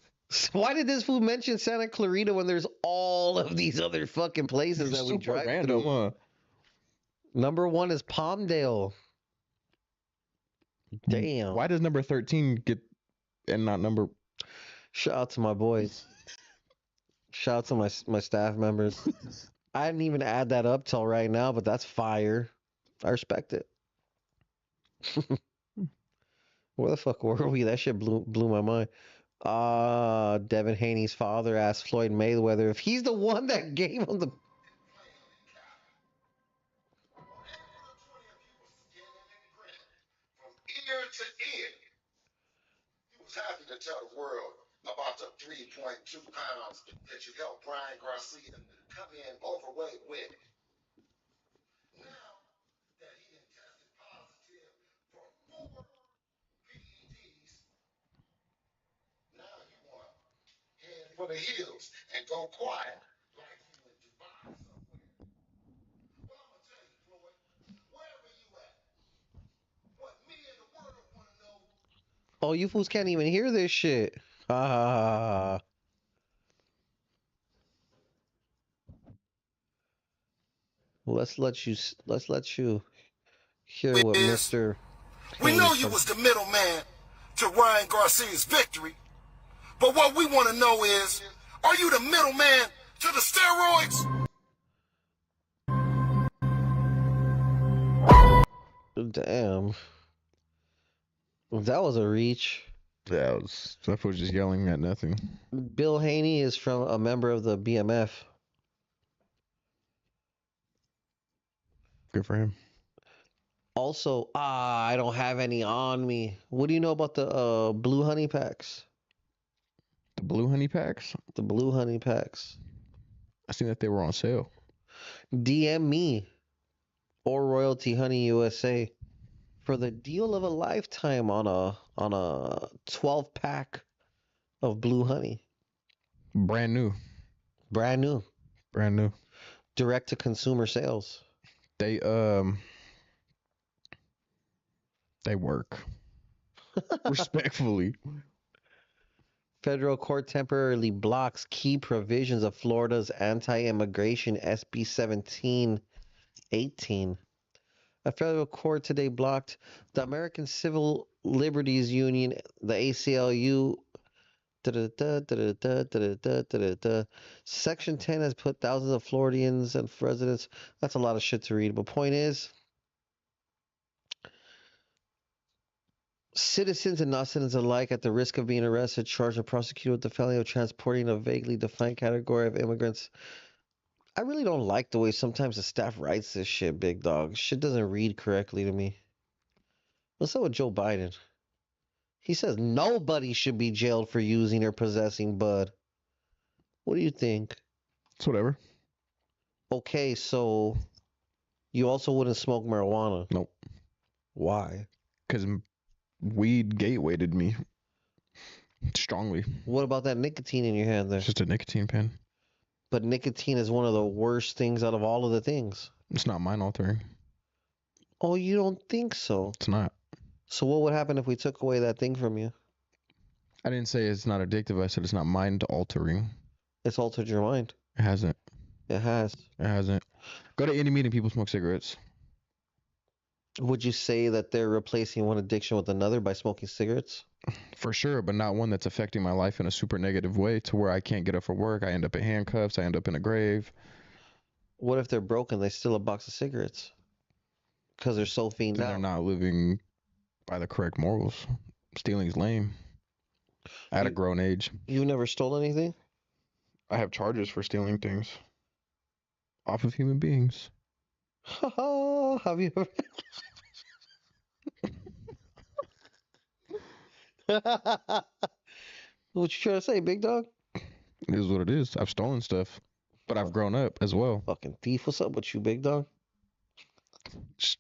Why did this fool mention Santa Clarita when there's all of these other fucking places that we Super drive random, through? huh? Number 1 is Palmdale. Damn. Why does number 13 get and not number? Shout out to my boys. Shout out to my staff members. I didn't even add that up till right now, but that's fire. I respect it. Where the fuck were we? That shit blew my mind. Devin Haney's father asked Floyd Mayweather if he's the one that gave him the... Ear to ear. He was happy to tell the world about the 3.2 pounds that you helped Brian Garcia come in overweight with. Now that he had tested positive for 4 PEDs, now you want to head for the hills and go quiet like you in Dubai somewhere. Well, I'm going to tell you, Floyd, wherever you at, what me and the world want to know. Oh, you fools can't even hear this shit. Ah. Let's let you hear what Mr. We know Haney you from- was the middleman to Ryan Garcia's victory, but what we want to know is, are you the middleman to the steroids? Damn. That was a reach. Yeah, that was just yelling at nothing. Bill Haney is from a member of the BMF. Good for him. Also, I don't have any on me. What do you know about the blue honey packs? The blue honey packs. The blue honey packs. I seen that they were on sale. DM me or Royalty Honey USA for the deal of a lifetime on a 12 pack of blue honey. Brand new. Brand new. Brand new. Direct to consumer sales. They work. Respectfully. Federal court temporarily blocks key provisions of Florida's anti-immigration SB 1718. A federal court today blocked the American Civil Liberties Union, the ACLU. Section 10 has put thousands of Floridians and residents. That's a lot of shit to read. But point is, citizens and non-citizens alike at the risk of being arrested, charged, and prosecuted with the felony of transporting a vaguely defined category of immigrants. I really don't like the way sometimes the staff writes this shit, big dog. Shit doesn't read correctly to me. What's up with Joe Biden? He says nobody should be jailed for using or possessing bud. What do you think? It's whatever. Okay, so you also wouldn't smoke marijuana? Nope. Why? Because weed gatewayed me strongly. What about that nicotine in your hand there? It's just a nicotine pen. But nicotine is one of the worst things out of all of the things. It's not mind altering. Oh, you don't think so? It's not. So what would happen if we took away that thing from you? I didn't say it's not addictive. I said it's not mind altering. It's altered your mind. It hasn't. It has. It hasn't. Go to any meeting, people smoke cigarettes. Would you say that they're replacing one addiction with another by smoking cigarettes? For sure, but not one that's affecting my life in a super negative way to where I can't get up for work. I end up in handcuffs. I end up in a grave. What if they're broken? They steal a box of cigarettes because they're so fiended Then out. they're not living by the correct morals. Stealing's lame. At a grown age. You never stole anything? I have charges for stealing things off of human beings. Have you ever? What you trying to say, big dog? It is what it is. I've stolen stuff, but I've grown up as well. Fucking thief. What's up with you, big dog? Just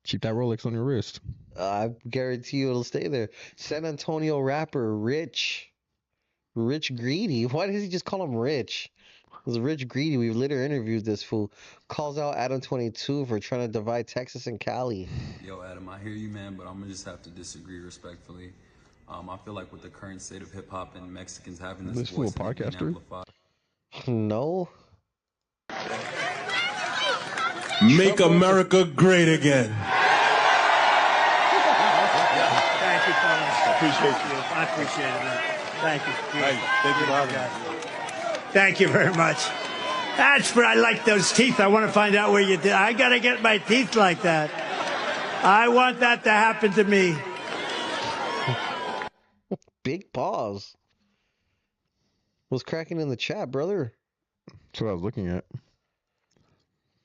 keep that Rolex on your wrist. I guarantee you it'll stay there. San Antonio rapper Rich Greedy. Why does he just call him Rich? It was Rich Greedy. We've later interviewed this fool. Calls out Adam 22 for trying to divide Texas and Cali. Yo, Adam, I hear you, man, but I'm gonna just have to disagree respectfully. I feel like with the current state of hip hop and Mexicans having this This fool a voice and it being podcaster? amplified. No. Make America great again. Thank you, fellas. Appreciate you. I appreciate it, man. Thank you. Thank you, Bob. Thank you very much. That's where I like those teeth. I want to find out where you did. I got to get my teeth like that. I want that to happen to me. Big pause. What's cracking in the chat, brother? That's what I was looking at.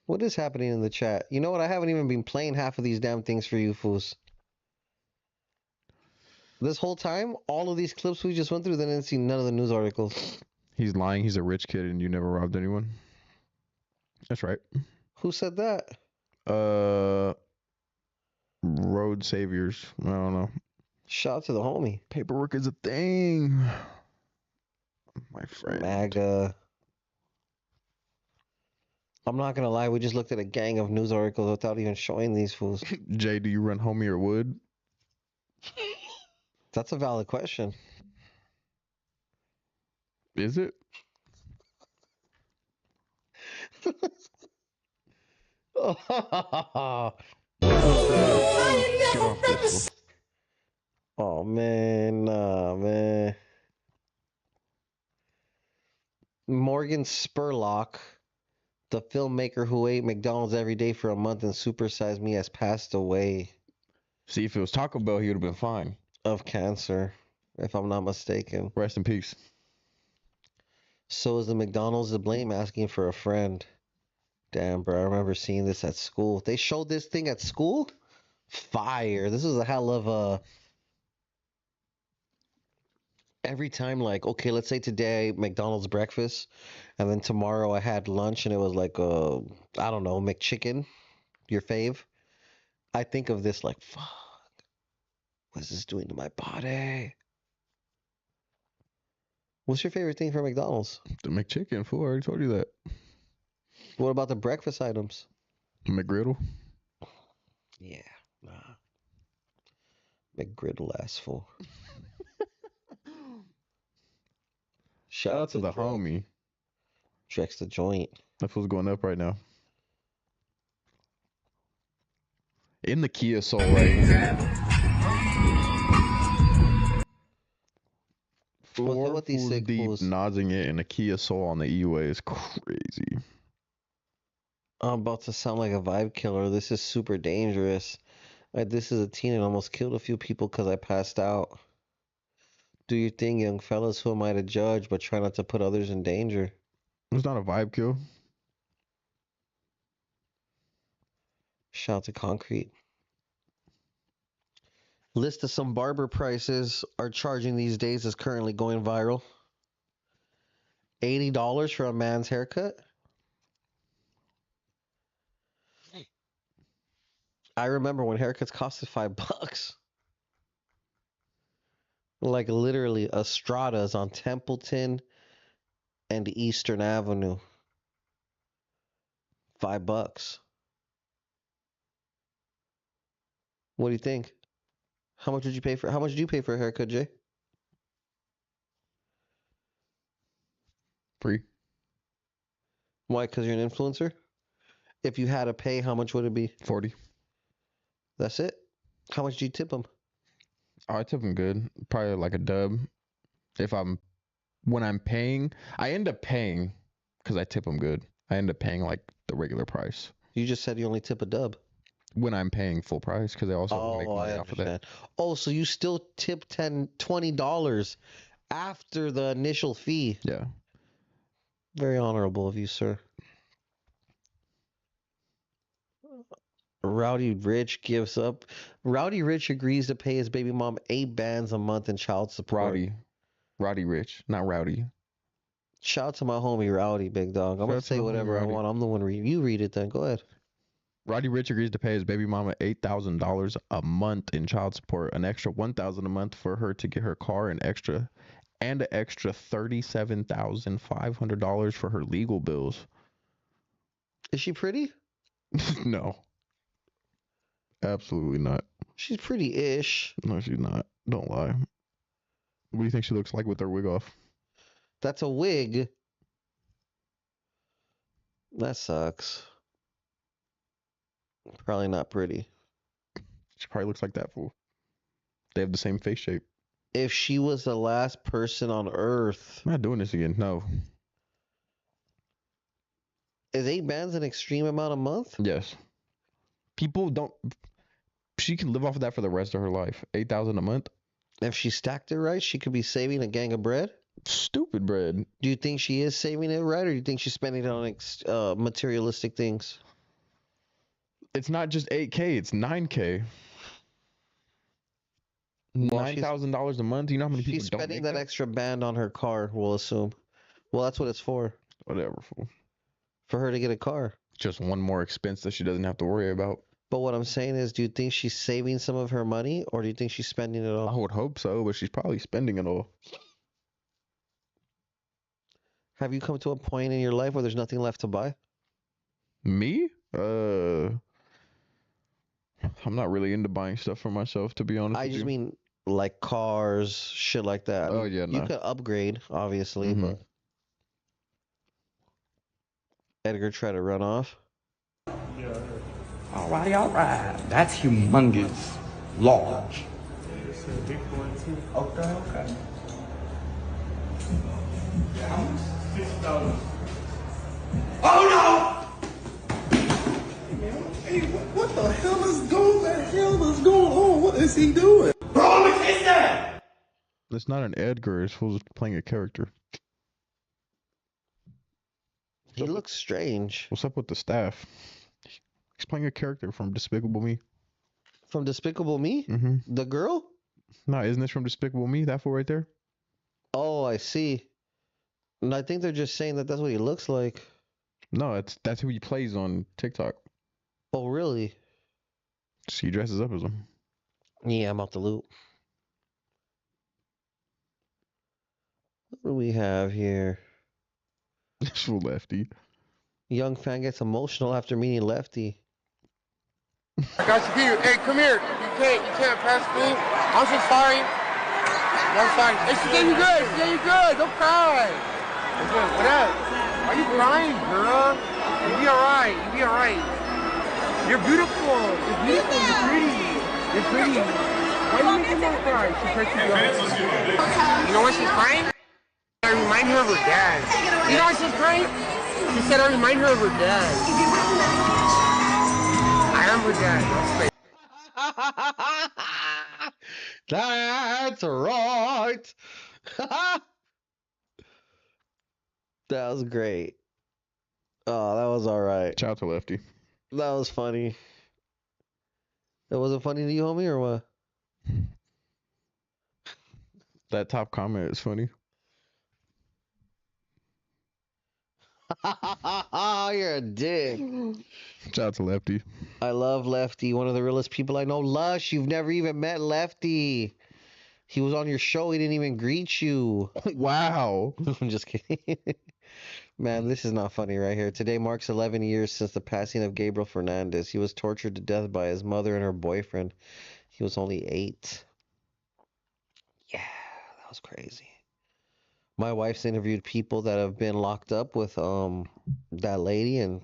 What is happening in the chat? You know what? I haven't even been playing half of these damn things for you fools. This whole time, all of these clips we just went through, they didn't see none of the news articles. He's lying. He's a rich kid and you never robbed anyone. That's right. Who said that? Road saviors. I don't know. Shout out to the homie. Paperwork is a thing. My friend. MAGA. I'm not gonna lie, we just looked at a gang of news articles without even showing these fools. Jay, do you run homie or wood? That's a valid question. Is it? Oh man, nah, man. Morgan Spurlock, the filmmaker who ate McDonald's every day for a month and supersized me, has passed away See, if it was Taco Bell, he would have been fine. of cancer, if I'm not mistaken. Rest in peace. So is the McDonald's to blame, asking for a friend. Damn, bro. I remember seeing this at school. They showed this thing at school? Fire. This was a hell of a. Every time, like, okay, let's say today McDonald's breakfast, and then tomorrow I had lunch and it was like, I don't know, McChicken, your fave. I think of this like, fuck, what's this doing to my body? What's your favorite thing from McDonald's? The McChicken, fool. I already told you that. What about the breakfast items? McGriddle. Yeah, nah. McGriddle ass fool. Shout out to the homie. Drex the joint. That fool's going up right now. In the Kia Soul right now. What these Fools sick deep fools? nodding it in a Kia Soul on the E-Way is crazy. I'm about to sound like a vibe killer. This is super dangerous. This is a teen and almost killed a few people because I passed out. Do your thing, young fellas. Who am I to judge? But try not to put others in danger. It's not a vibe kill. Shout out to Concrete. List of some barber prices are charging these days is currently going viral. $80 for a man's haircut. I remember when haircuts costed $5. Like literally Estrada's on Templeton and Eastern Avenue. $5. What do you think? How much did you pay for a haircut, Jay? Free. Why? Because you're an influencer? If you had to pay, how much would it be? 40. That's it? How much do you tip them? Oh, I tip him good. Probably like a dub. When I'm paying, I end up paying because I tip him good. I end up paying like the regular price. You just said you only tip a dub. When I'm paying full price because they also make money off of that. Oh, so you still tip $20 after the initial fee. Yeah. Very honorable of you, sir. Rowdy Rich gives up. Rowdy Rich agrees to pay his baby mom 8 bands a month in child support. Rowdy Rich, not Rowdy. Shout out to my homie Rowdy, big dog. I'm going to say whatever I want. I'm the one reading. You read it then. Go ahead. Roddy Rich agrees to pay his baby mama $8,000 a month in child support, an extra $1,000 a month for her to get her car, an extra $37,500 for her legal bills. Is she pretty? No. Absolutely not. She's pretty-ish. No, she's not. Don't lie. What do you think she looks like with her wig off? That's a wig. That sucks. Probably not pretty. She probably looks like that fool. They have the same face shape. If she was the last person on Earth. I'm not doing this again. No. Is 8 bands an extreme amount a month? Yes. People don't. She can live off of that for the rest of her life. $8,000 a month. If she stacked it right, she could be saving a gang of bread. Stupid bread. Do you think she is saving it right, or do you think she's spending it on materialistic things? It's not just $8K, it's $9K. $9,000 a month. You know how many people she's don't spending make that extra band on her car, we'll assume. Well, that's what it's for. Whatever, fool. For her to get a car. Just one more expense that she doesn't have to worry about. But what I'm saying is, do you think she's saving some of her money, or do you think she's spending it all? I would hope so, but she's probably spending it all. Have you come to a point in your life where there's nothing left to buy? Me? I'm not really into buying stuff for myself, to be honest. I just mean like cars, shit like that. Oh, yeah, no. You could upgrade, obviously, but Edgar tried to run off. All right. That's humongous. Large. Okay. $6. Oh no! Hey, what the hell is going on? What is he doing? Bro, I'm gonna kiss that! It's not an Edgar, it's playing a character. He looks strange. What's up with the staff? He's playing a character from Despicable Me. From Despicable Me? Mm-hmm. The girl? No, isn't this from Despicable Me? That fool right there? Oh, I see. And I think they're just saying that that's what he looks like. No, that's who he plays on TikTok. Oh, really? So he dresses up as him. Yeah, I'm out the loop. What do we have here? This fool Lefty. Young fan gets emotional after meeting Lefty. I got you here. Hey, come here. You can't pass me. I'm so sorry. I'm sorry. Hey, she gave you good. She gave you good. Don't cry. It's good. What up? Why are you crying, girl? You'll be alright. You'll be alright. You're beautiful. You're beautiful. You're pretty. You're pretty. Why are you making that cry? She hurt you. You know why she's crying? I remind her of her dad. You know why she's crying? She said I remind her of her dad. I am her dad. That's right. That was great. Oh, that was all right. Shout out to Lefty. That was funny. It wasn't funny to you, homie, or what? That top comment is funny. You're a dick. Shout out to Lefty. I love Lefty, one of the realest people I know. Lush, you've never even met Lefty. He was on your show. He didn't even greet you. Wow. I'm just kidding. Man, this is not funny right here. Today marks 11 years since the passing of Gabriel Fernandez. He was tortured to death by his mother and her boyfriend. He was only 8. Yeah, that was crazy. My wife's interviewed people that have been locked up with that lady, and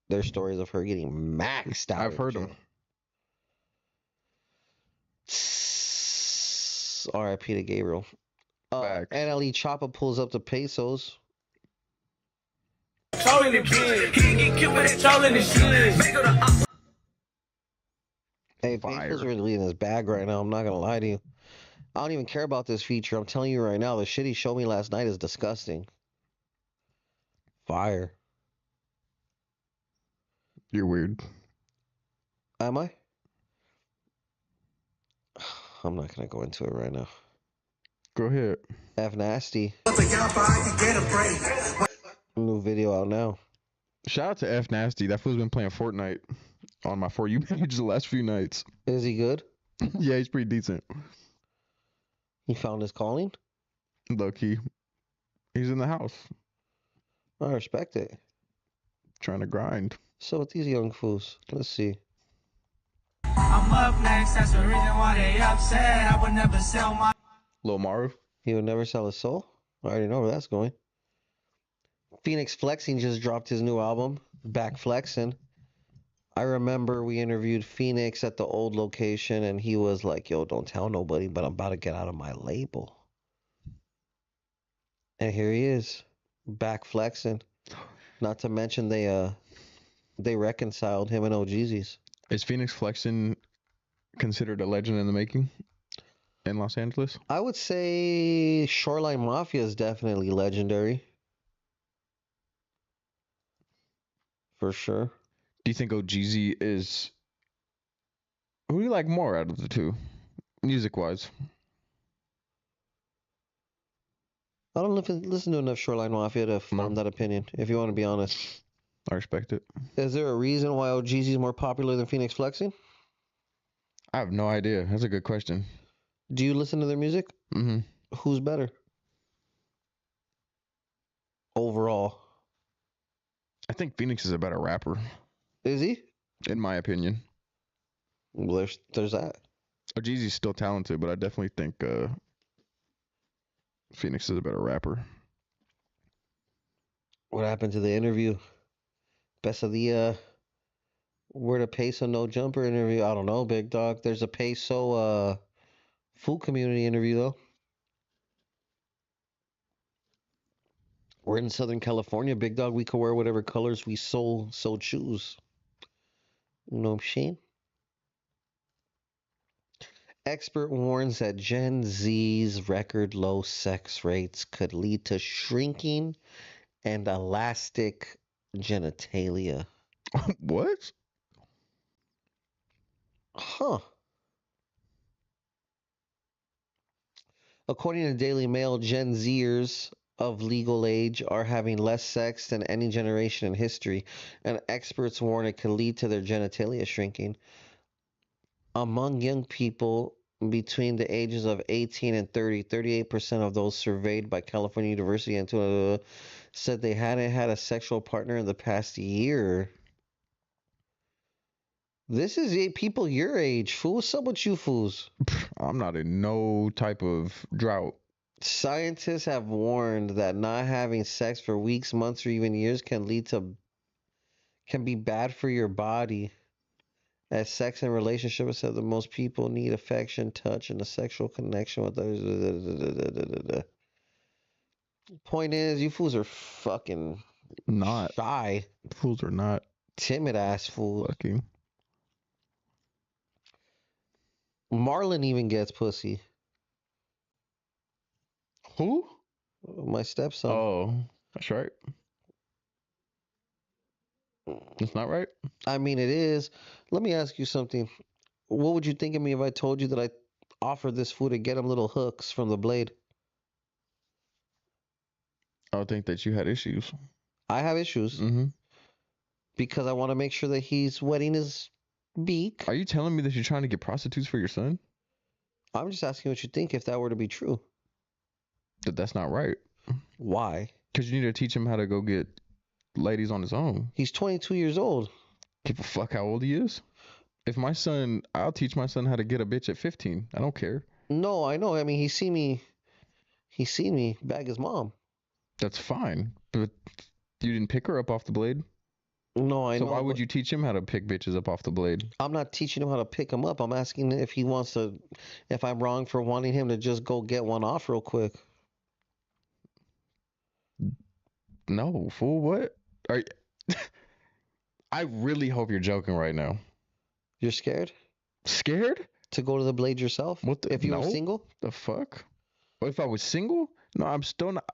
their stories of her getting maxed out. I've heard them. R.I.P. to Gabriel. NLE Choppa pulls up the pesos. Trolling the kid. He get killed with that trolling the shit. Hey, Facebook's really in his bag right now. I'm not gonna lie to you. I don't even care about this feature. I'm telling you right now, the shit he showed me last night is disgusting. Fire. You're weird. Am I? I'm not gonna go into it right now. Go ahead. F Nasty. New video out now. Shout out to F Nasty. That fool's been playing Fortnite on my For You page the last few nights. Is he good? Yeah, he's pretty decent. He found his calling? Low key. He's in the house. I respect it. Trying to grind. So with these young fools, let's see. I'm up next, that's the reason why they upset. I would never sell my Lil Marv. He would never sell his soul? I already know where that's going. Phoenix Flexing just dropped his new album, Back Flexing. I remember we interviewed Phoenix at the old location, and he was like, yo, don't tell nobody, but I'm about to get out of my label. And here he is, back flexing. Not to mention they reconciled, him and OGZ's. Is Phoenix Flexing considered a legend in the making in Los Angeles? I would say Shoreline Mafia is definitely legendary. For sure. Do you think OGZ is... Who do you like more out of the two, music-wise? I don't listen to enough Shoreline Mafia to form that opinion, if you want to be honest. I respect it. Is there a reason why OGZ is more popular than Phoenix Flexing? I have no idea. That's a good question. Do you listen to their music? Mm-hmm. Who's better? Overall. I think Phoenix is a better rapper. Is he? In my opinion. Well, there's that. OGZ's still talented, but I definitely think Phoenix is a better rapper. What happened to the interview? Best of the where the peso no jumper interview? I don't know, big dog. There's a peso food community interview though. We're in Southern California, big dog. We can wear whatever colors we so choose. You know what I'm saying? Expert warns that Gen Z's record low sex rates could lead to shrinking and elastic genitalia. What? Huh. According to Daily Mail, Gen Zers of legal age are having less sex than any generation in history, and experts warn it could lead to their genitalia shrinking. Among young people between the ages of 18 and 30, 38% of those surveyed by California University and said they hadn't had a sexual partner in the past year. This is people your age, fool. What's up with you fools? I'm not in no type of drought. Scientists have warned that not having sex for weeks, months, or even years can be bad for your body. As sex and relationships said that most people need affection, touch, and a sexual connection with others. Point is, you fools are fucking Not. shy, Fools are not timid ass fools. fucking. Marlon even gets pussy. Who? My stepson. Oh, that's right. That's not right. I mean, it is. Let me ask you something. What would you think of me if I told you that I offered this fool to get him little hooks from the blade? I would think that you had issues. I have issues Mm-hmm. because I want to make sure that he's wetting his beak. Are you telling me that you're trying to get prostitutes for your son? I'm just asking what you think if that were to be true. That's not right. Why? Because you need to teach him how to go get ladies on his own. He's 22 years old. Give a fuck how old he is. If my son, I'll teach my son how to get a bitch at 15. I don't care. No, I know. I mean, he's seen me bag his mom. That's fine. But you didn't pick her up off the blade. No, I know. So why would you teach him how to pick bitches up off the blade? I'm not teaching him how to pick him up. I'm asking if he wants to, if I'm wrong for wanting him to just go get one off real quick. No, fool. What? Are you... I really hope you're joking right now. You're scared Scared? to go to the blade yourself? What the, If you were no? single? The fuck? What if I was single? No, I'm still not.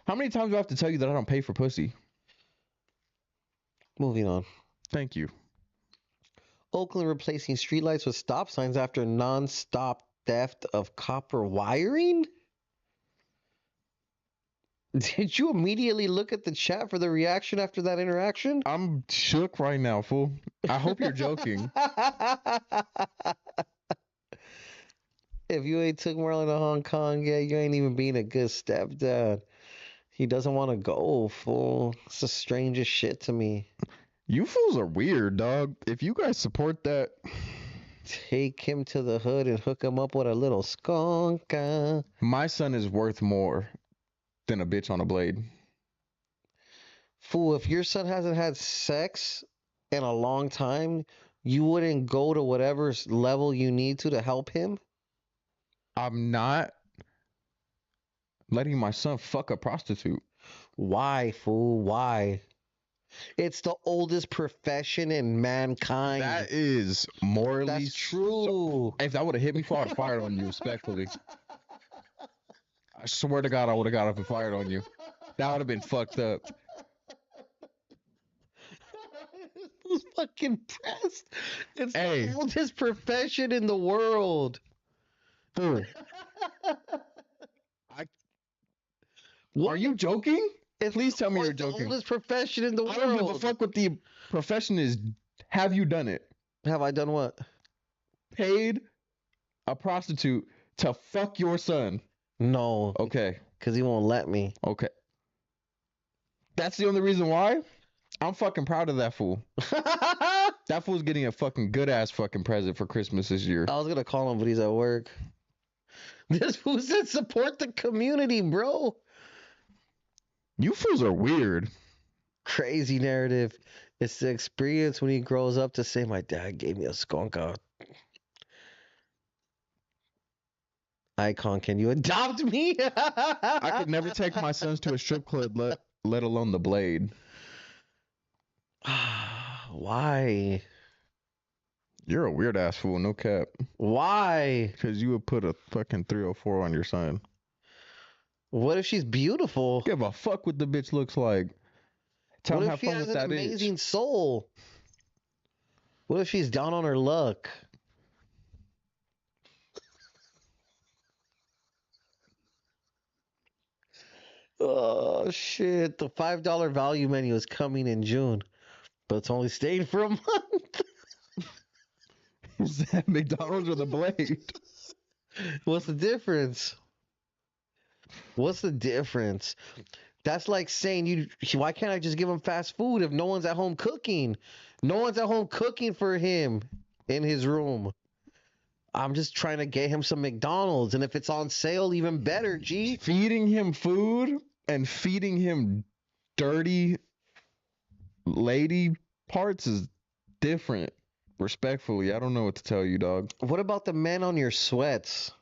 How many times do I have to tell you that I don't pay for pussy? Moving on. Thank you. Oakland replacing streetlights with stop signs after non-stop theft of copper wiring? Did you immediately look at the chat for the reaction after that interaction? I'm shook right now, fool. I hope you're joking. If you ain't took Marlon to Hong Kong yet, you ain't even being a good stepdad. He doesn't want to go, fool. It's the strangest shit to me. You fools are weird, dog. If you guys support that, take him to the hood and hook him up with a little skonka. My son is worth more than a bitch on a blade. Fool, if your son hasn't had sex in a long time, you wouldn't go to whatever level you need to help him? I'm not letting my son fuck a prostitute. Why, fool? Why? It's the oldest profession in mankind. That is morally That's true. If that would have hit me, I would have fired on you respectfully. I swear to God, I would have got up and fired on you. That would have been fucked up. Who's fucking pressed? It's Hey. the oldest profession in the world. Fool. Are you joking? Please tell me you're It's the joking. oldest profession in the I world. don't give a fuck what the profession is. Have you done it? Have I done what? Paid a prostitute to fuck your son? No. Okay. Because he won't let me. Okay. That's the only reason why? I'm fucking proud of that fool. That fool's getting a fucking good ass fucking present for Christmas this year. I was going to call him, but he's at work. This fool said support the community, bro. You fools are weird. Crazy narrative. It's the experience when he grows up to say, my dad gave me a skonka. Eyekon, can you adopt me? I could never take my sons to a strip club, let alone the blade. Why? You're a weird ass fool, no cap. Why? Because you would put a fucking 304 on your son. What if she's beautiful? Give a fuck what the bitch looks like. Tell What him if have she fun has with an that amazing itch. soul? What if she's down on her luck? Oh shit! The $5 value menu is coming in June, but it's only staying for a month. Is that McDonald's or the Blade? What's the difference? What's the difference? That's like saying why can't I just give him fast food if no one's at home cooking? No one's at home cooking for him in his room. I'm just trying to get him some McDonald's, and if it's on sale, even better, G. Feeding him food and feeding him dirty lady parts is different. Respectfully, I don't know what to tell you, dog. What about the men on your sweats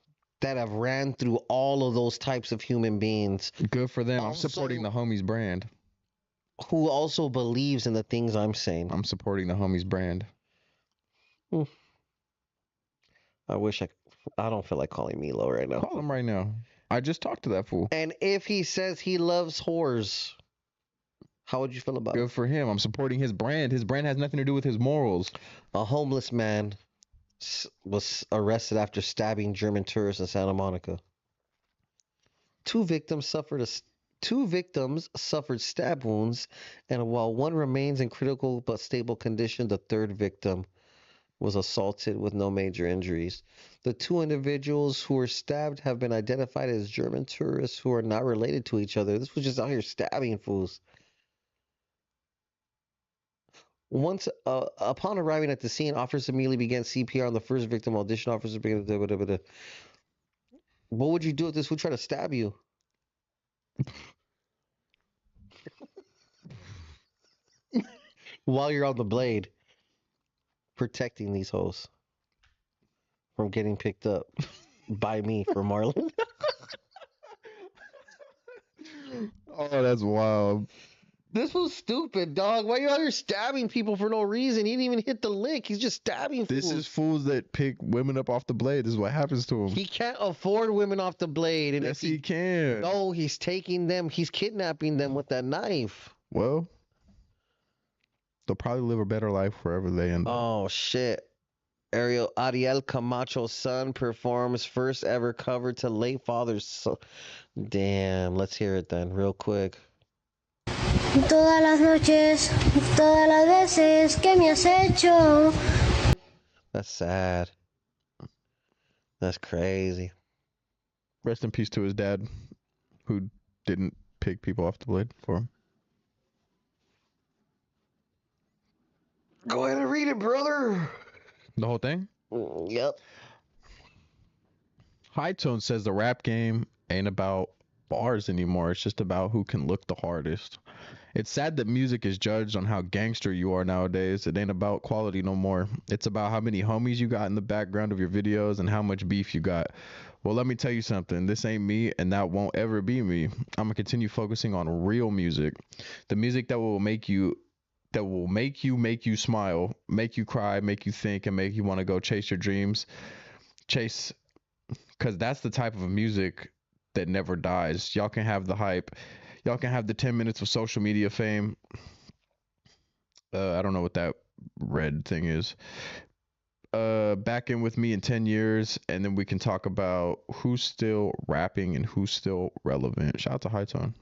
that have ran through all of those types of human beings? Good for them. I'm Also- supporting the homies brand. Who also believes in the things I'm saying. I'm supporting the homies brand. I wish I don't feel like calling Milo right now. Call him right now. I just talked to that fool. And if he says he loves whores, how would you feel about it? Good for him. I'm supporting his brand. His brand has nothing to do with his morals. A homeless man was arrested after stabbing German tourists in Santa Monica. Two victims suffered stab wounds, and while one remains in critical but stable condition, the third victim was assaulted with no major injuries. The two individuals who were stabbed have been identified as German tourists who are not related to each other. This was just out here stabbing fools. Once upon arriving at the scene, officers immediately began CPR on the first victim. Audition officers began. What would you do if this would try to stab you? While you're on the blade, protecting these hoes from getting picked up by me for Marlon. Oh, that's wild. This was stupid, dog. Why are you out here stabbing people for no reason? He didn't even hit the lick. He's just stabbing fools. This is fools that pick women up off the blade. This is what happens to him. He can't afford women off the blade. And Yes, he can. No, he's taking them. He's kidnapping them with that knife. Well, they'll probably live a better life wherever they end up. Oh, shit. Ariel Camacho's son performs first ever cover to late father's son. Damn, let's hear it then, real quick. Todas las noches, todas las veces que me has hecho. That's sad. That's crazy. Rest in peace to his dad, who didn't pick people off the blade for him. Go ahead and read it, brother. The whole thing? Yep. High Tone says the rap game ain't about bars anymore. It's just about who can look the hardest. It's sad that music is judged on how gangster you are nowadays. It ain't about quality no more. It's about how many homies you got in the background of your videos and how much beef you got. Well, let me tell you something. This ain't me, and that won't ever be me. I'm gonna continue focusing on real music. The music that will make you smile, make you cry, make you think, and make you want to go chase your dreams. Because that's the type of music that never dies. Y'all can have the hype. Y'all can have the 10 minutes of social media fame. I don't know what that red thing is. Back in with me in 10 years, and then we can talk about who's still rapping and who's still relevant. Shout out to High Tone.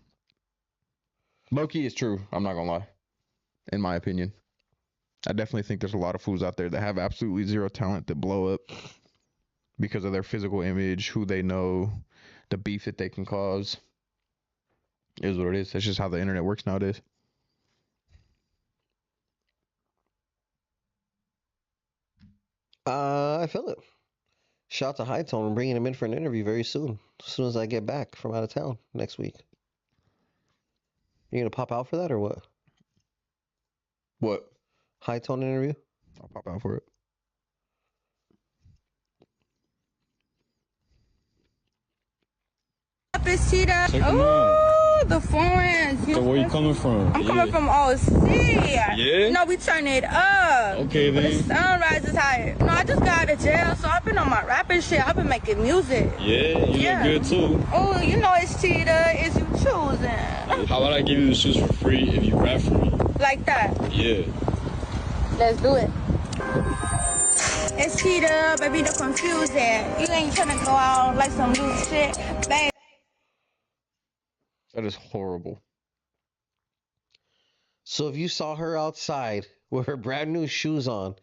Low-key is true. I'm not gonna lie. In my opinion, I definitely think there's a lot of fools out there that have absolutely zero talent that blow up because of their physical image, who they know, the beef that they can cause. It is what it is. That's just how the internet works nowadays. I feel it. Shout out to High Tone. I'm bringing him in for an interview very soon. As soon as I get back from out of town next week. You gonna pop out for that or what? What? High Tone interview? I'll pop out for it. It's Cheetah. Oh, the foreigns. So where you coming from? I'm coming from OC. Yeah? No, we turn it up. Okay, then. The sunrise is higher. No, I just got out of jail, so I've been on my rapping shit. I've been making music. Yeah, you look good too. Oh, you know it's Cheetah. It's you choosing. How about I give you the shoes for free if you rap for me? Like that. Yeah. Let's do it. It's Cheetah, baby, don't confuse it. You ain't tryna go out like some loose shit, babe. That is horrible. So if you saw her outside with her brand new shoes on,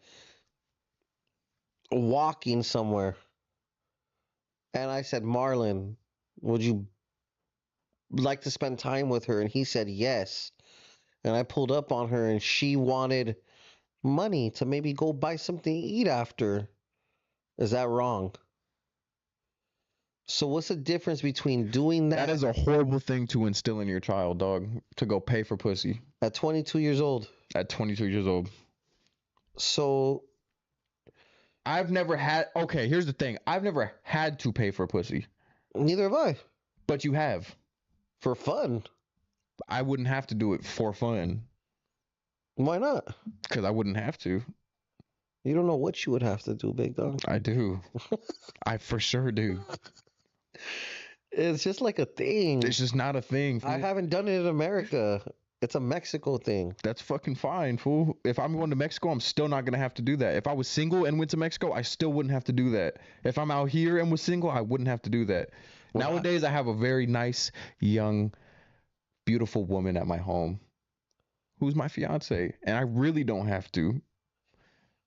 walking somewhere, and I said, Marlon, would you like to spend time with her? And he said yes. And I pulled up on her and she wanted money to maybe go buy something to eat after. Is that wrong? So what's the difference between doing that? That is a horrible thing to instill in your child, dog. To go pay for pussy. At 22 years old. At 22 years old. So I've never had. Okay, here's the thing. I've never had to pay for pussy. Neither have I. But you have. For fun. I wouldn't have to do it for fun. Why not? Because I wouldn't have to. You don't know what you would have to do, big dog. I do. I for sure do. It's just like a thing. It's just not a thing. I haven't done it in America. It's a Mexico thing. That's fucking fine, fool. If I'm going to Mexico, I'm still not going to have to do that. If I was single and went to Mexico, I still wouldn't have to do that. If I'm out here and was single, I wouldn't have to do that. Well, nowadays, I have a very nice, young, beautiful woman at my home who's my fiance, and I really don't have to.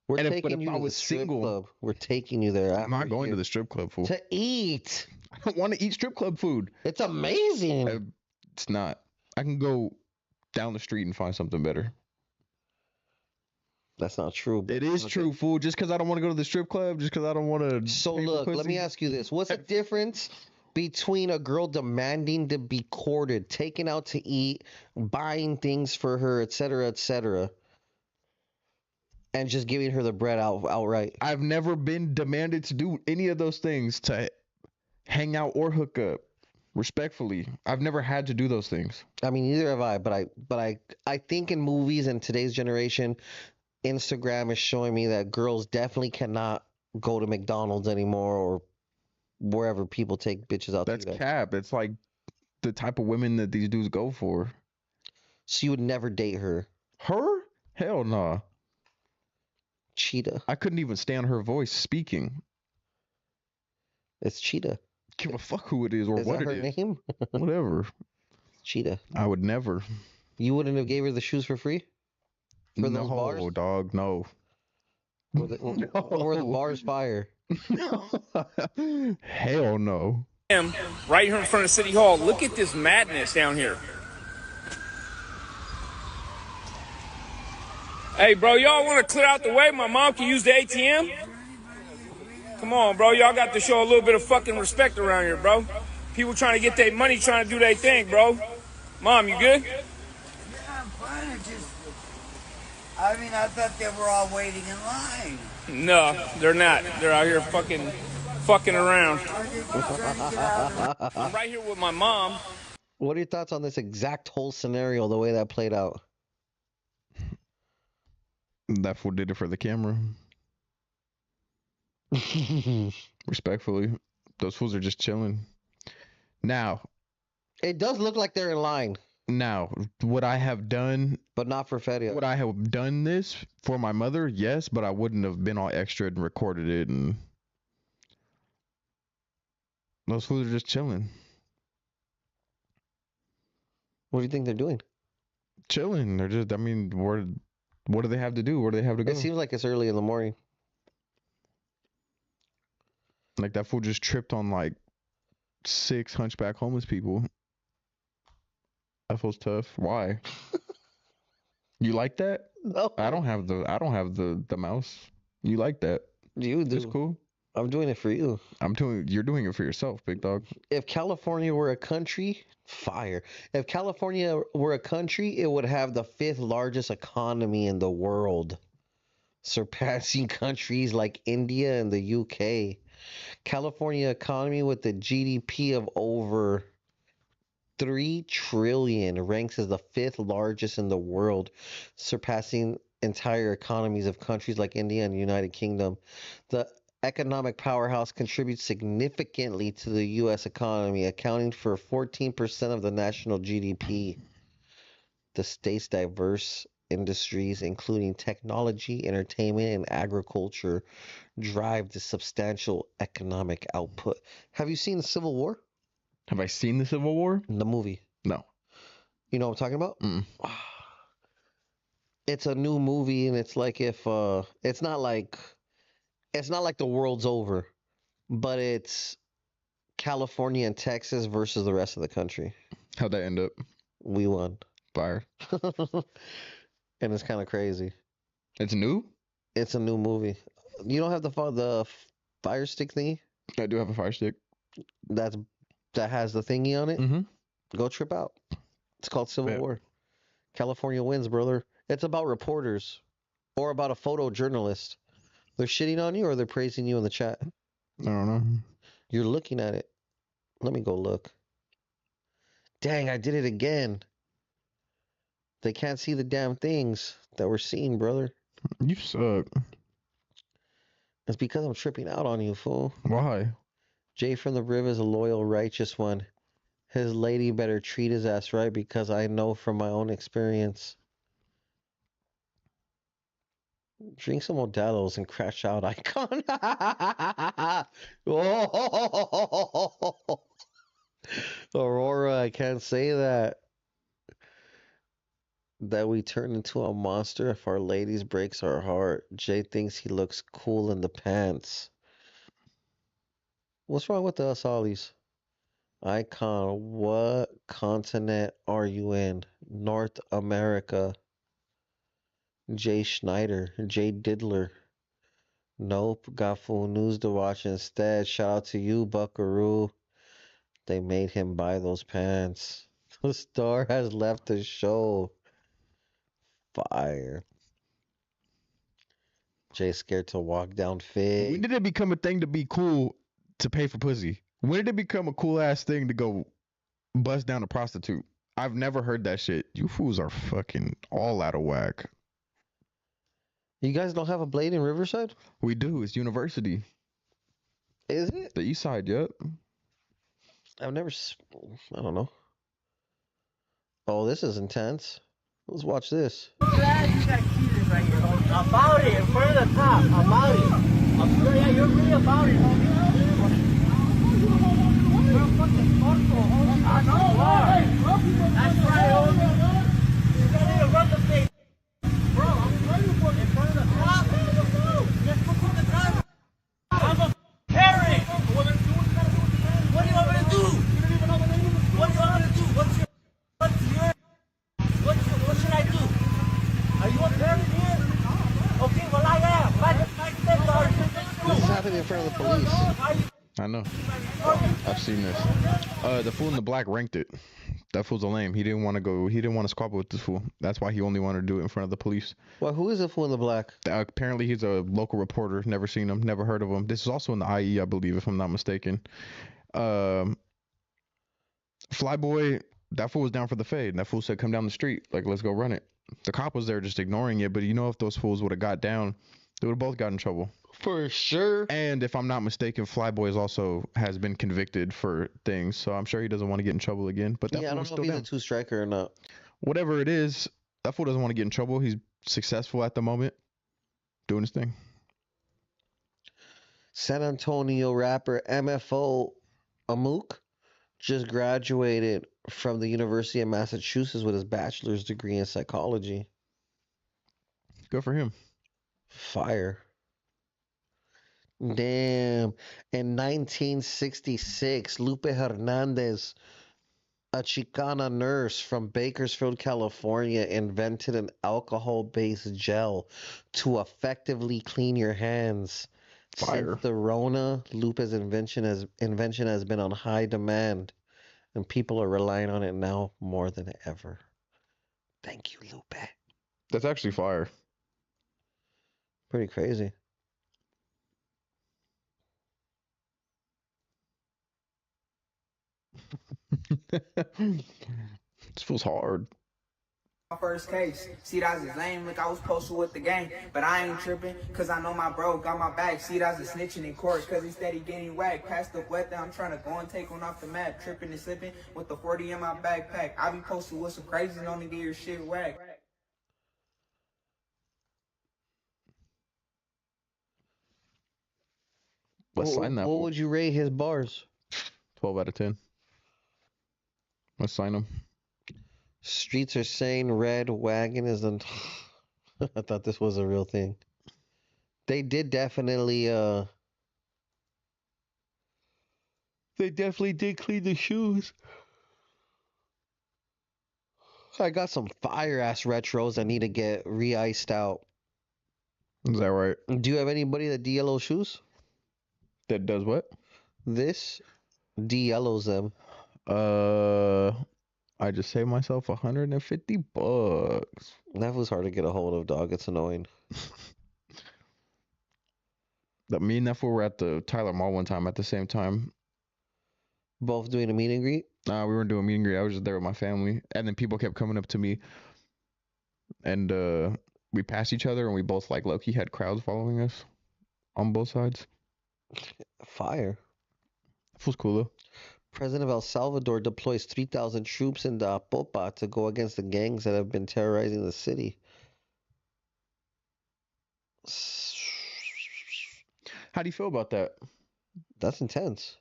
We're taking you to the strip club. We're taking you there. I'm not going to the strip club, fool. To eat. I don't want to eat strip club food. It's amazing. It's not. I can go down the street and find something better. That's not true. It is true, fool. Just because I don't want to go to the strip club, just because I don't want to. So look, let me ask you this: what's the difference between a girl demanding to be courted, taken out to eat, buying things for her, etc., and just giving her the bread outright? I've never been demanded to do any of those things, to hang out or hook up. Respectfully, I've never had to do those things. I mean, neither have I. But I think in movies and today's generation, Instagram is showing me that girls definitely cannot go to McDonald's anymore or wherever people take bitches out. That's cap. It's like the type of women that these dudes go for. So you would never date her? Her? Hell nah. Cheetah. I couldn't even stand her voice speaking. It's Cheetah. Give a fuck who it is or what it is. Is that her name? Whatever. Cheetah. I would never. You wouldn't have gave her the shoes for free? For those bars? No, dog, no. Were the bars fire? Hell no. Right here in front of City Hall. Look at this madness down here. Hey, bro, y'all want to clear out the way? My mom can use the ATM? Come on, bro. Y'all got to show a little bit of fucking respect around here, bro. People trying to get their money, trying to do their thing, bro. Mom, you good? Yeah, I'm fine. I mean, I thought they were all waiting in line. No, they're not. They're out here fucking around. I'm right here with my mom. What are your thoughts on this exact whole scenario, the way that played out? That fool did it for the camera. Respectfully, those fools are just chilling. Now, it does look like they're in line. Now, would I have done, but not for Fedia? Would I have done this for my mother? Yes, but I wouldn't have been all extra and recorded it. And those fools are just chilling. What do you think they're doing? Chilling. They're just. I mean, what do they have to do? Where do they have to go? It seems like it's early in the morning. Like that fool just tripped on like 6 hunchback homeless people. That fool's tough. Why? You like that? No. I don't have the mouse. You like that? You do. It's cool. I'm doing it for you. You're doing it for yourself, big dog. If California were a country, fire. If California were a country, it would have the 5th largest economy in the world, surpassing countries like India and the UK. California economy with the GDP of over 3 trillion ranks as the 5th largest in the world, surpassing entire economies of countries like India and the United Kingdom. The economic powerhouse contributes significantly to the U.S. economy, accounting for 14% of the national GDP. The state's diverse industries, including technology, entertainment, and agriculture, drive the substantial economic output. Have you seen the Civil War? Have I seen the Civil War? The movie. No. You know what I'm talking about? Mm. It's a new movie, and it's like if it's not like the world's over, but it's California and Texas versus the rest of the country. How'd that end up? We won. Fire. And it's kind of crazy. It's new? It's a new movie. You don't have the fire stick thingy? I do have a fire stick. That has the thingy on it? Mm-hmm. Go trip out. It's called Civil War. California wins, brother. It's about reporters or about a photojournalist. They're shitting on you or they're praising you in the chat? I don't know. You're looking at it. Let me go look. Dang, I did it again. They can't see the damn things that we're seeing, brother. You suck. It's because I'm tripping out on you, fool. Why? Jay from the Riv is a loyal, righteous one. His lady better treat his ass right because I know from my own experience. Drink some Modelo's and crash out, Eyekon. Oh! Aurora, I can't say that. That we turn into a monster if our ladies breaks our heart. Jay thinks he looks cool in the pants. What's wrong with us ollies? Eyekon, what continent are you in? North America. Jay Schneider. Jay Diddler. Nope, got full news to watch instead. Shout out to you, Buckaroo. They made him buy those pants. The star has left the show. Fire. Jay scared to walk down Fig. When did it become a thing to be cool to pay for pussy? When did it become a cool ass thing to go bust down a prostitute? I've never heard that shit. You fools are fucking all out of whack. You guys don't have a Blade in Riverside? We do. It's university. Is it? The east side, yep. I've never... I don't know. Oh, this is intense. Let's watch this. Glad you got keys right here, homie. About it, in front of the top. About it. I'm sure, yeah, you're really about it, homie. You're a fucking sparkle, homie. I know, right. That's right, homie. You gotta even run the place. Bro, I'm ready for it. In front of the top. Let's go to the driver. I'm a parent. What do you want me to do? What do you want me to do? What should I do? Are you a parent here? Okay, well I am. My stepdaughter is in school. This is happening in front of the police. I know. I've seen this. The fool in the black ranked it. That fool's a lame. He didn't want to go. He didn't want to squabble with this fool. That's why he only wanted to do it in front of the police. Well, who is the fool in the black? Apparently, he's a local reporter. Never seen him. Never heard of him. This is also in the IE, I believe, if I'm not mistaken. Flyboy, that fool was down for the fade. And that fool said, come down the street. Like, let's go run it. The cop was there just ignoring it. But you know, if those fools would have got down, they would have both got in trouble. For sure. And if I'm not mistaken, Flyboy has been convicted for things. So I'm sure he doesn't want to get in trouble again. But that I fool don't was know still if he's down. a two-striker or not. Whatever it is, that fool doesn't want to get in trouble. He's successful at the moment. Doing his thing. San Antonio rapper MFO Amok just graduated from the University of Massachusetts with his bachelor's degree in psychology. Good for him. Fire. Damn. In 1966, Lupe Hernandez, a Chicana nurse from Bakersfield, California, invented an alcohol-based gel to effectively clean your hands. Fire. Since the Rona, Lupe's invention has been on high demand, and people are relying on it now more than ever. Thank you, Lupe. That's actually fire. Pretty crazy. This feels hard. My first case, see that's his lame, like I was posted with the gang, but I ain't tripping, cause I know my bro got my back, see that's a snitching in court, cause he steady getting whacked, past the wet that I'm trying to go and take one off the map, tripping and slipping, with the 40 in my backpack, I be posted with some crazy on to get your shit whacked. Let's sign that. What would you rate his bars? 12 out of 10. Let's sign him. Streets are saying red wagon is the. I thought this was a real thing. They did definitely. They definitely did clean the shoes. I got some fire ass retros that need to get re-iced out. Is that right? Do you have anybody that de-yellow shoes? That does what? This de-yellows them. I just saved myself $150. That was hard to get a hold of, dog. It's annoying. Me and that fool were at the Tyler Mall one time at the same time. Both doing a meet and greet? Nah, we weren't doing a meet and greet. I was just there with my family. And then people kept coming up to me. And we passed each other and we both like low-key had crowds following us on both sides. Fire. That was cool though. President of El Salvador deploys 3,000 troops in the Popa to go against the gangs that have been terrorizing the city. How do you feel about that? That's intense.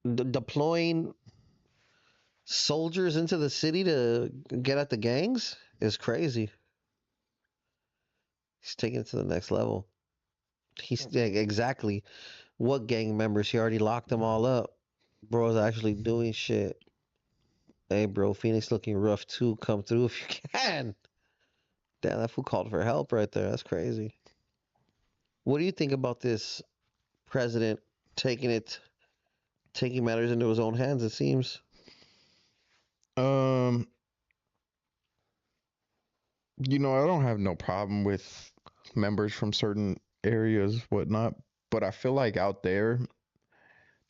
Deploying soldiers into the city to get at the gangs is crazy. He's taking it to the next level. Exactly what gang members? He already locked them all up. Bro's actually doing shit. Hey, bro, Phoenix looking rough too. Come through if you can. Damn, that fool called for help right there. That's crazy. What do you think about this president taking matters into his own hands? It seems. I don't have no problem with members from certain areas, whatnot, but I feel like out there,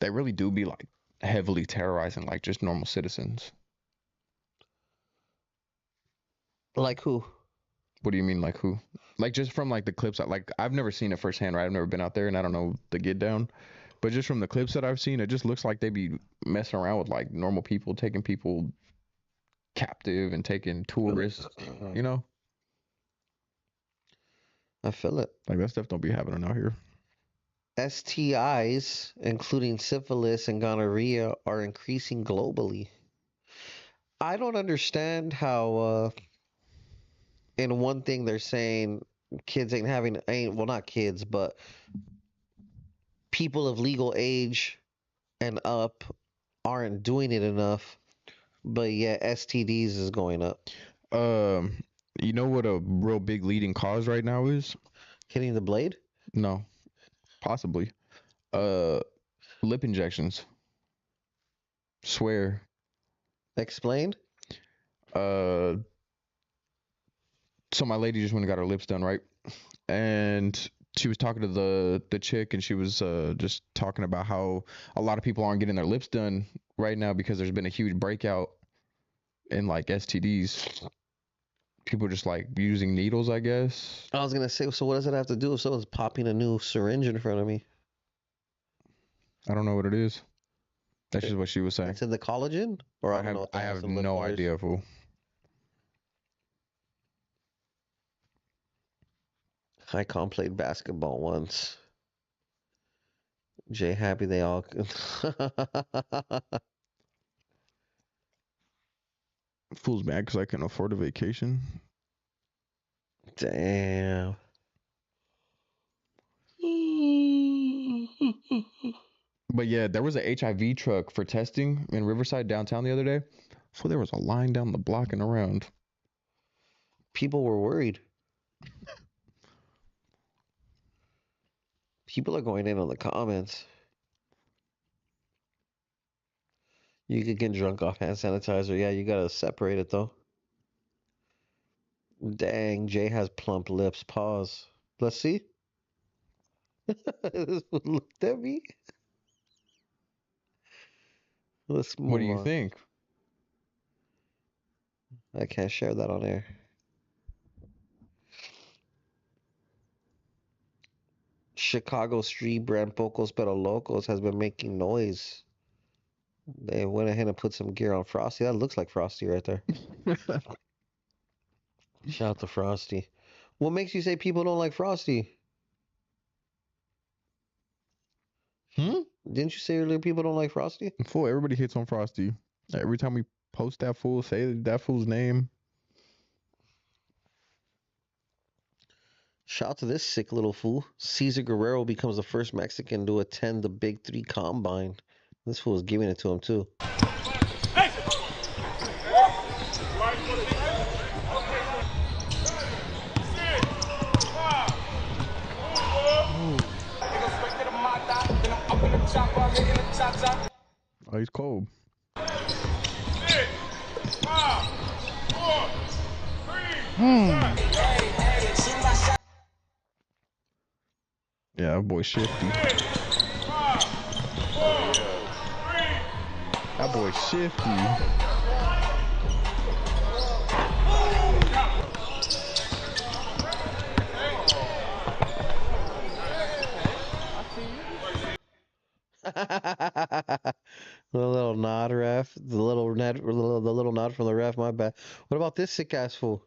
they really do be like heavily terrorizing like just normal citizens. Like who? What do you mean, like who? Like just from like the clips, I've never seen it firsthand, right? I've never been out there and I don't know the get down, but just from the clips that I've seen, it just looks like they be messing around with like normal people, taking people captive and taking tourists, you know? I feel it. Like that stuff don't be happening out here. STIs, including syphilis and gonorrhea, are increasing globally. I don't understand how, in one thing they're saying kids not kids, but people of legal age and up aren't doing it enough, but yet STDs is going up. You know what a real big leading cause right now is? Hitting the blade? No. Possibly. Lip injections. Swear. Explained? So my lady just went and got her lips done, right? And she was talking to the chick, and she was just talking about how a lot of people aren't getting their lips done right now because there's been a huge breakout in like STDs. People just like using needles, I guess. I was gonna say, so what does it have to do if someone's popping a new syringe in front of me? I don't know what it is. That's just what she was saying. It's in the collagen? Or I have no idea, fool. Eyekon played basketball once. Jay happy they all. Fool's mad because I can afford a vacation. Damn. But yeah, there was a HIV truck for testing in Riverside downtown the other day. So there was a line down the block and around. People were worried. People are going in on the comments. You could get drunk off hand sanitizer. Yeah, you gotta separate it though. Dang, Jay has plump lips. Pause. Let's see. This one looked at me. Let's move What do you on. think? I can't share that on air. Chicago street brand Pocos Pero Locos has been making noise. They went ahead and put some gear on Frosty. That looks like Frosty right there. Shout out to Frosty. What makes you say people don't like Frosty? Didn't you say earlier people don't like Frosty? Fool, everybody hits on Frosty. Every time we post that fool, say that fool's name. Shout out to this sick little fool. Cesar Guerrero becomes the first Mexican to attend the Big 3 Combine. This fool is giving it to him too. Oh, he's cold. Yeah, that boy shifty. That boy shifty. The little nod, ref. The little nod from the ref. My bad. What about this sick ass fool?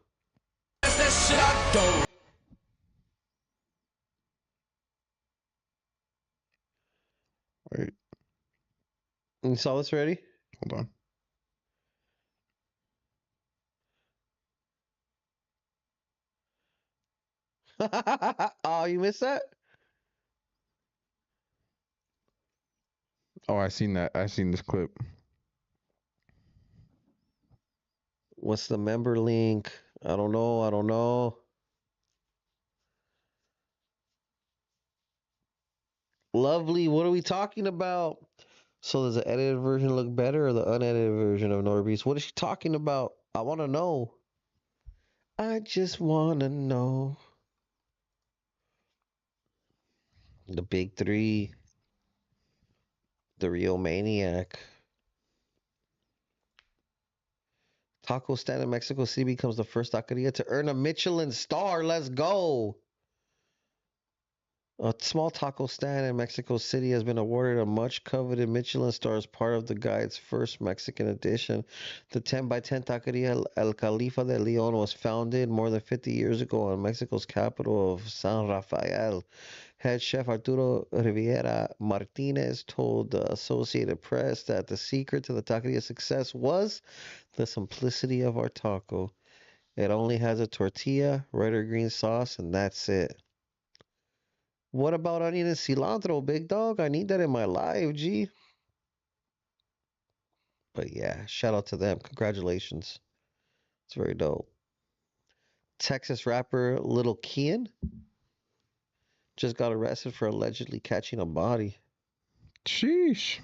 Wait. You saw this already? Hold on. Oh, you missed that? Oh, I seen that. I seen this clip. What's the member link? I don't know. Lovely. What are we talking about? So does the edited version look better or the unedited version of Norbeast? What is she talking about? I want to know. I just want to know. The Big 3. The Real Maniac. Taco stand in Mexico City becomes the first taqueria to earn a Michelin star. Let's go. A small taco stand in Mexico City has been awarded a much-coveted Michelin star as part of the guide's first Mexican edition. The 10x10 taqueria El Califa de Leon was founded more than 50 years ago in Mexico's capital of San Rafael. Head chef Arturo Riviera Martinez told the Associated Press that the secret to the taqueria's success was the simplicity of our taco. It only has a tortilla, red or green sauce, and that's it. What about onion and cilantro, big dog? I need that in my life, G. But yeah, shout out to them. Congratulations. It's very dope. Texas rapper Lil Kian just got arrested for allegedly catching a body. Sheesh.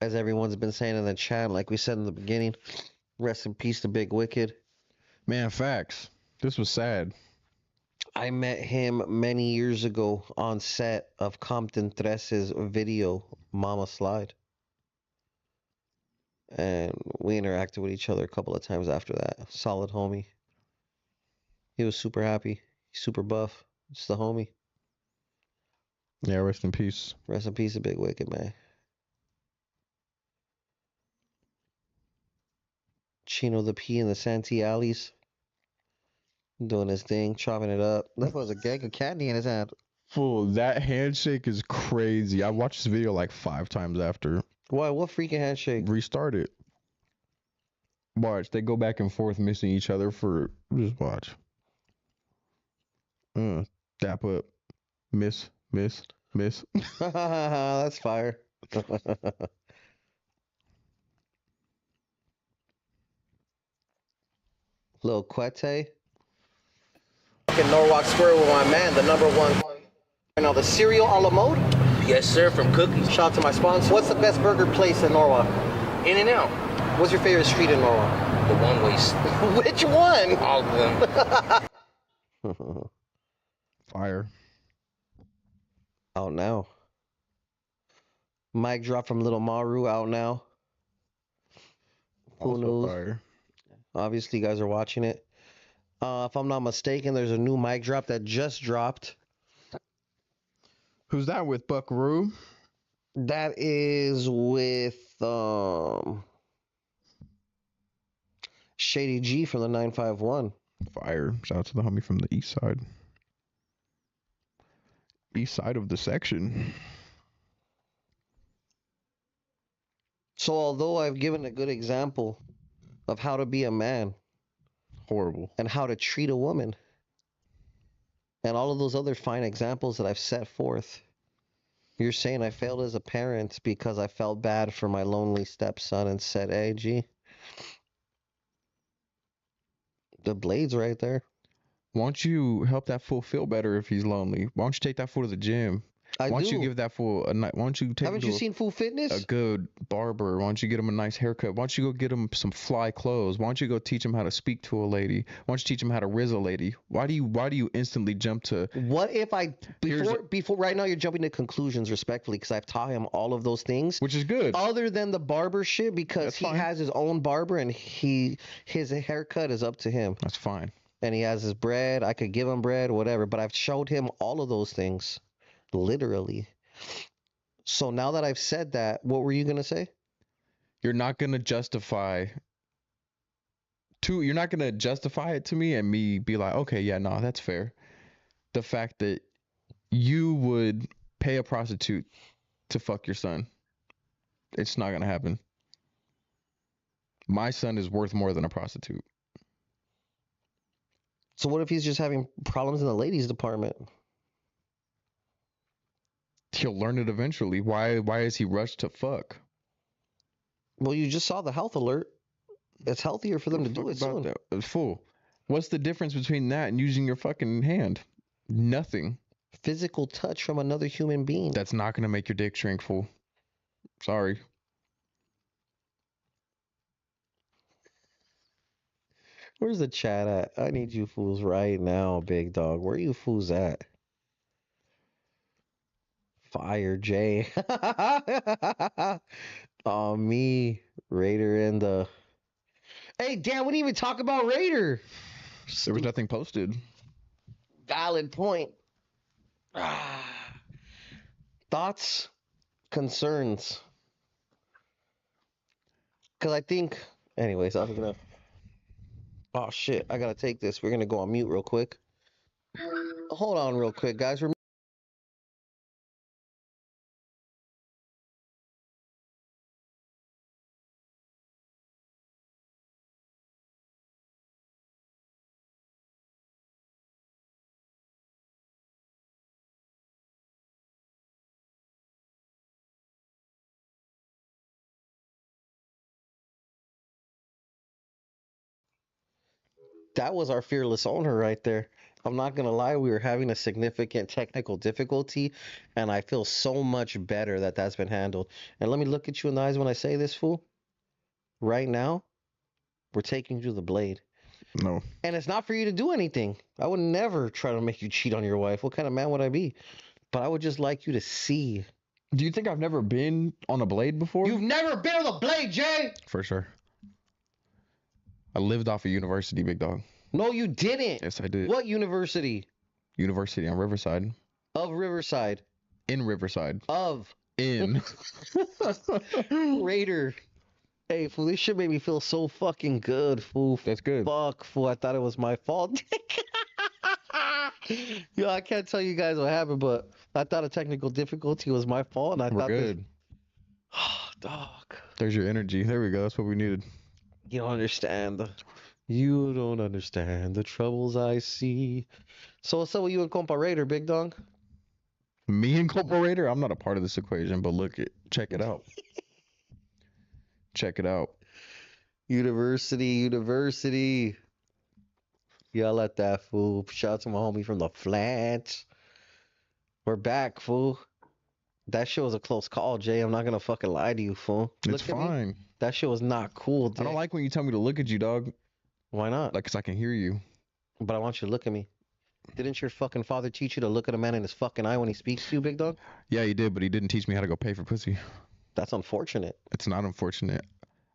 As everyone's been saying in the chat, like we said in the beginning, rest in peace to Big Wicked. Man, facts. This was sad. I met him many years ago on set of Compton Tres's video, Mama Slide. And we interacted with each other a couple of times after that. Solid homie. He was super happy. He's super buff. Just the homie. Yeah, rest in peace. Rest in peace, a Big Wicked, man. Chino the P in the Santee alleys. Doing his thing, chopping it up. That was a gang of candy in his hand. Fool, that handshake is crazy. I watched this video like 5 times after. Why? What freaking handshake? Restart it. Watch. They go back and forth missing each other for... Just watch. Dap up. Miss. That's fire. Lil Quete. In Norwalk Square with my man, the #1. Now the cereal a la mode? Yes, sir, from Cookies. Shout out to my sponsor. What's the best burger place in Norwalk? In-N-Out. What's your favorite street in Norwalk? The one ways. Which one? All of them. Fire. Out now. Mic drop from Little Maru out now. Who knows? Fire. Obviously, you guys are watching it. If I'm not mistaken, there's a new mic drop that just dropped. Who's that with, Buckaroo? That is with Shady G from the 951. Fire. Shout out to the homie from the east side. East side of the section. So although I've given a good example of how to be a man, horrible, and how to treat a woman, and all of those other fine examples that I've set forth, you're saying I failed as a parent because I felt bad for my lonely stepson and said, hey, G, the blade's right there. Why don't you help that fool feel better if he's lonely? Why don't you take that fool to the gym? Why don't you give that fool a night? Why don't you take Haven't you seen Full Fitness? A good barber. Why don't you get him a nice haircut? Why don't you go get him some fly clothes? Why don't you go teach him how to speak to a lady? Why don't you teach him how to riz a lady? Why do you instantly jump to what if I before right now you're jumping to conclusions respectfully because I've taught him all of those things, which is good. Other than the barber shit because he has his own barber and his haircut is up to him. That's fine. And he has his bread. I could give him bread, whatever. But I've showed him all of those things, literally. So now that I've said that, what were you gonna say? You're not gonna justify. You're not gonna justify it to me and me be like, okay, yeah, no, that's fair. The fact that you would pay a prostitute to fuck your son, it's not gonna happen. My son is worth more than a prostitute. So what if he's just having problems in the ladies' department? He'll learn it eventually. Why is he rushed to fuck? Well, you just saw the health alert. It's healthier for them to do it soon. Fool. What's the difference between that and using your fucking hand? Nothing. Physical touch from another human being. That's not gonna make your dick shrink, fool. Sorry. Where's the chat at? I need you fools right now, big dog. Where are you fools at? Fire, Jay. Oh, me, Raider, and the... Hey, damn, we didn't even talk about Raider. There was nothing posted. Valid point. Thoughts? Concerns? Because I think... Anyways, I'm gonna... Oh, shit, I gotta take this. We're gonna go on mute real quick. Hold on real quick, guys. That was our fearless owner right there. I'm not going to lie, we were having a significant technical difficulty, and I feel so much better that that's been handled. And let me look at you in the eyes when I say this, fool. Right now, we're taking you to the blade. No. And it's not for you to do anything. I would never try to make you cheat on your wife. What kind of man would I be? But I would just like you to see. Do you think I've never been on a blade before? You've never been on a blade, Jay! For sure. I lived off a university, big dog. No, you didn't. Yes, I did. What university? University on Riverside. Of Riverside. In Riverside. Of. In. Raider. Hey, fool, this shit made me feel so fucking good, fool. That's good. Fuck, fool, I thought it was my fault. Yo, I can't tell you guys what happened, but I thought a technical difficulty was my fault, and I thought good. Oh, dog. There's your energy. There we go. That's what we needed. You don't understand. You don't understand the troubles I see. So what's up with you and Compa Raider, big dog? Me and Compa Raider? I'm not a part of this equation, but check it out. Check it out. University. Y'all at that, fool. Shout out to my homie from the flats. We're back, fool. That shit was a close call, Jay. I'm not gonna fucking lie to you, fool. It's fine. That shit was not cool, dude. I don't like when you tell me to look at you, dog. Why not? Like, 'cause I can hear you. But I want you to look at me. Didn't your fucking father teach you to look at a man in his fucking eye when he speaks to you, big dog? Yeah, he did, but he didn't teach me how to go pay for pussy. That's unfortunate. It's not unfortunate.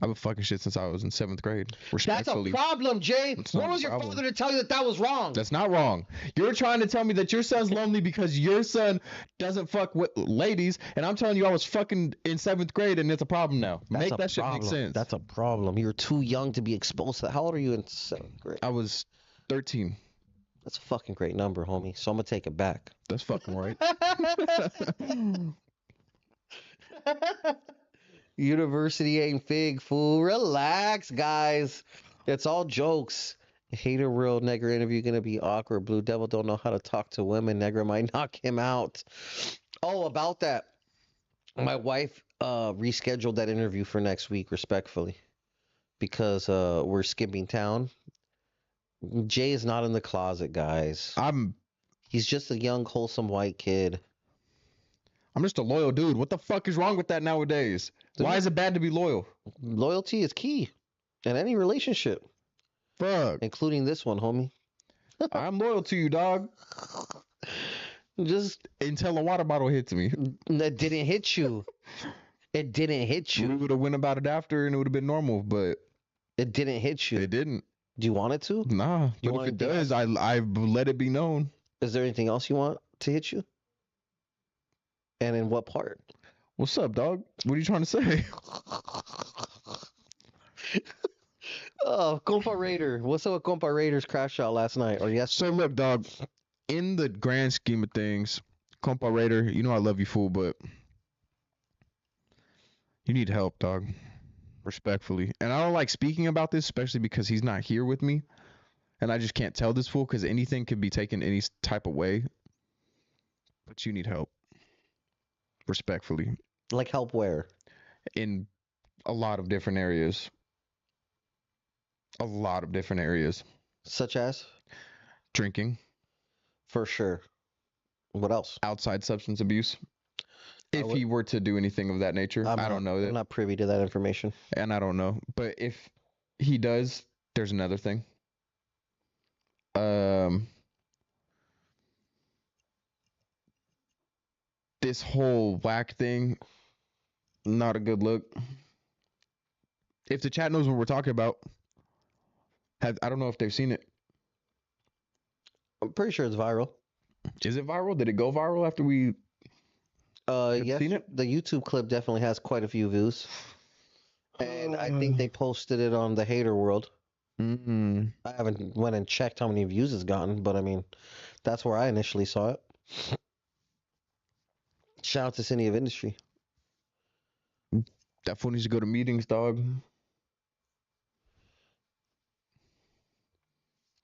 I've been fucking shit since I was in 7th grade. That's a Respectfully. problem, Jay. It's What not a was your problem. father to tell you that was wrong? That's not wrong. You're trying to tell me that your son's lonely because your son doesn't fuck with ladies, and I'm telling you I was fucking in 7th grade and it's a problem now. Make that shit make sense. That's a problem. You're too young to be exposed to that. How old are you in 7th grade? I was 13. That's a fucking great number, homie. So I'm gonna take it back. That's fucking right. University ain't fig, fool. Relax, guys. It's all jokes. Hater world nigger interview gonna be awkward. Blue Devil don't know how to talk to women. Nigger might knock him out. Oh, about that. My wife rescheduled that interview for next week, respectfully, because we're skipping town. Jay is not in the closet, guys. He's just a young, wholesome white kid. I'm just a loyal dude. What the fuck is wrong with that nowadays? Why is it bad to be loyal? Loyalty is key in any relationship. Fuck. Including this one, homie. I'm loyal to you, dog. Just until a water bottle hits me. That didn't hit you. It didn't hit you. We would have went about it after and it would have been normal, but it didn't hit you. It didn't. Do you want it to? Nah. But if it does, I let it be known. Is there anything else you want to hit you? And in what part? What's up, dog? What are you trying to say? Oh, Compa Raider. What's up with Compa Raider's crash out last night or yesterday? So look, dog, in the grand scheme of things, Compa Raider, you know I love you, fool, but you need help, dog. Respectfully. And I don't like speaking about this, especially because he's not here with me. And I just can't tell this fool because anything could be taken any type of way. But you need help. Respectfully. Like help where? In a lot of different areas. A lot of different areas. Such as? Drinking. For sure. What else? Outside substance abuse. If he were to do anything of that nature. I don't know that. I'm not privy to that information. And I don't know. But if he does, there's another thing. This whole whack thing, not a good look. If the chat knows what we're talking about, I don't know if they've seen it. I'm pretty sure it's viral. Is it viral? Did it go viral after we yes, seen it? The YouTube clip definitely has quite a few views. And I think they posted it on the Hater World. Mm-hmm. I haven't went and checked how many views it's gotten, but I mean, that's where I initially saw it. Shout out to City of Industry. That fool needs to go to meetings, dog.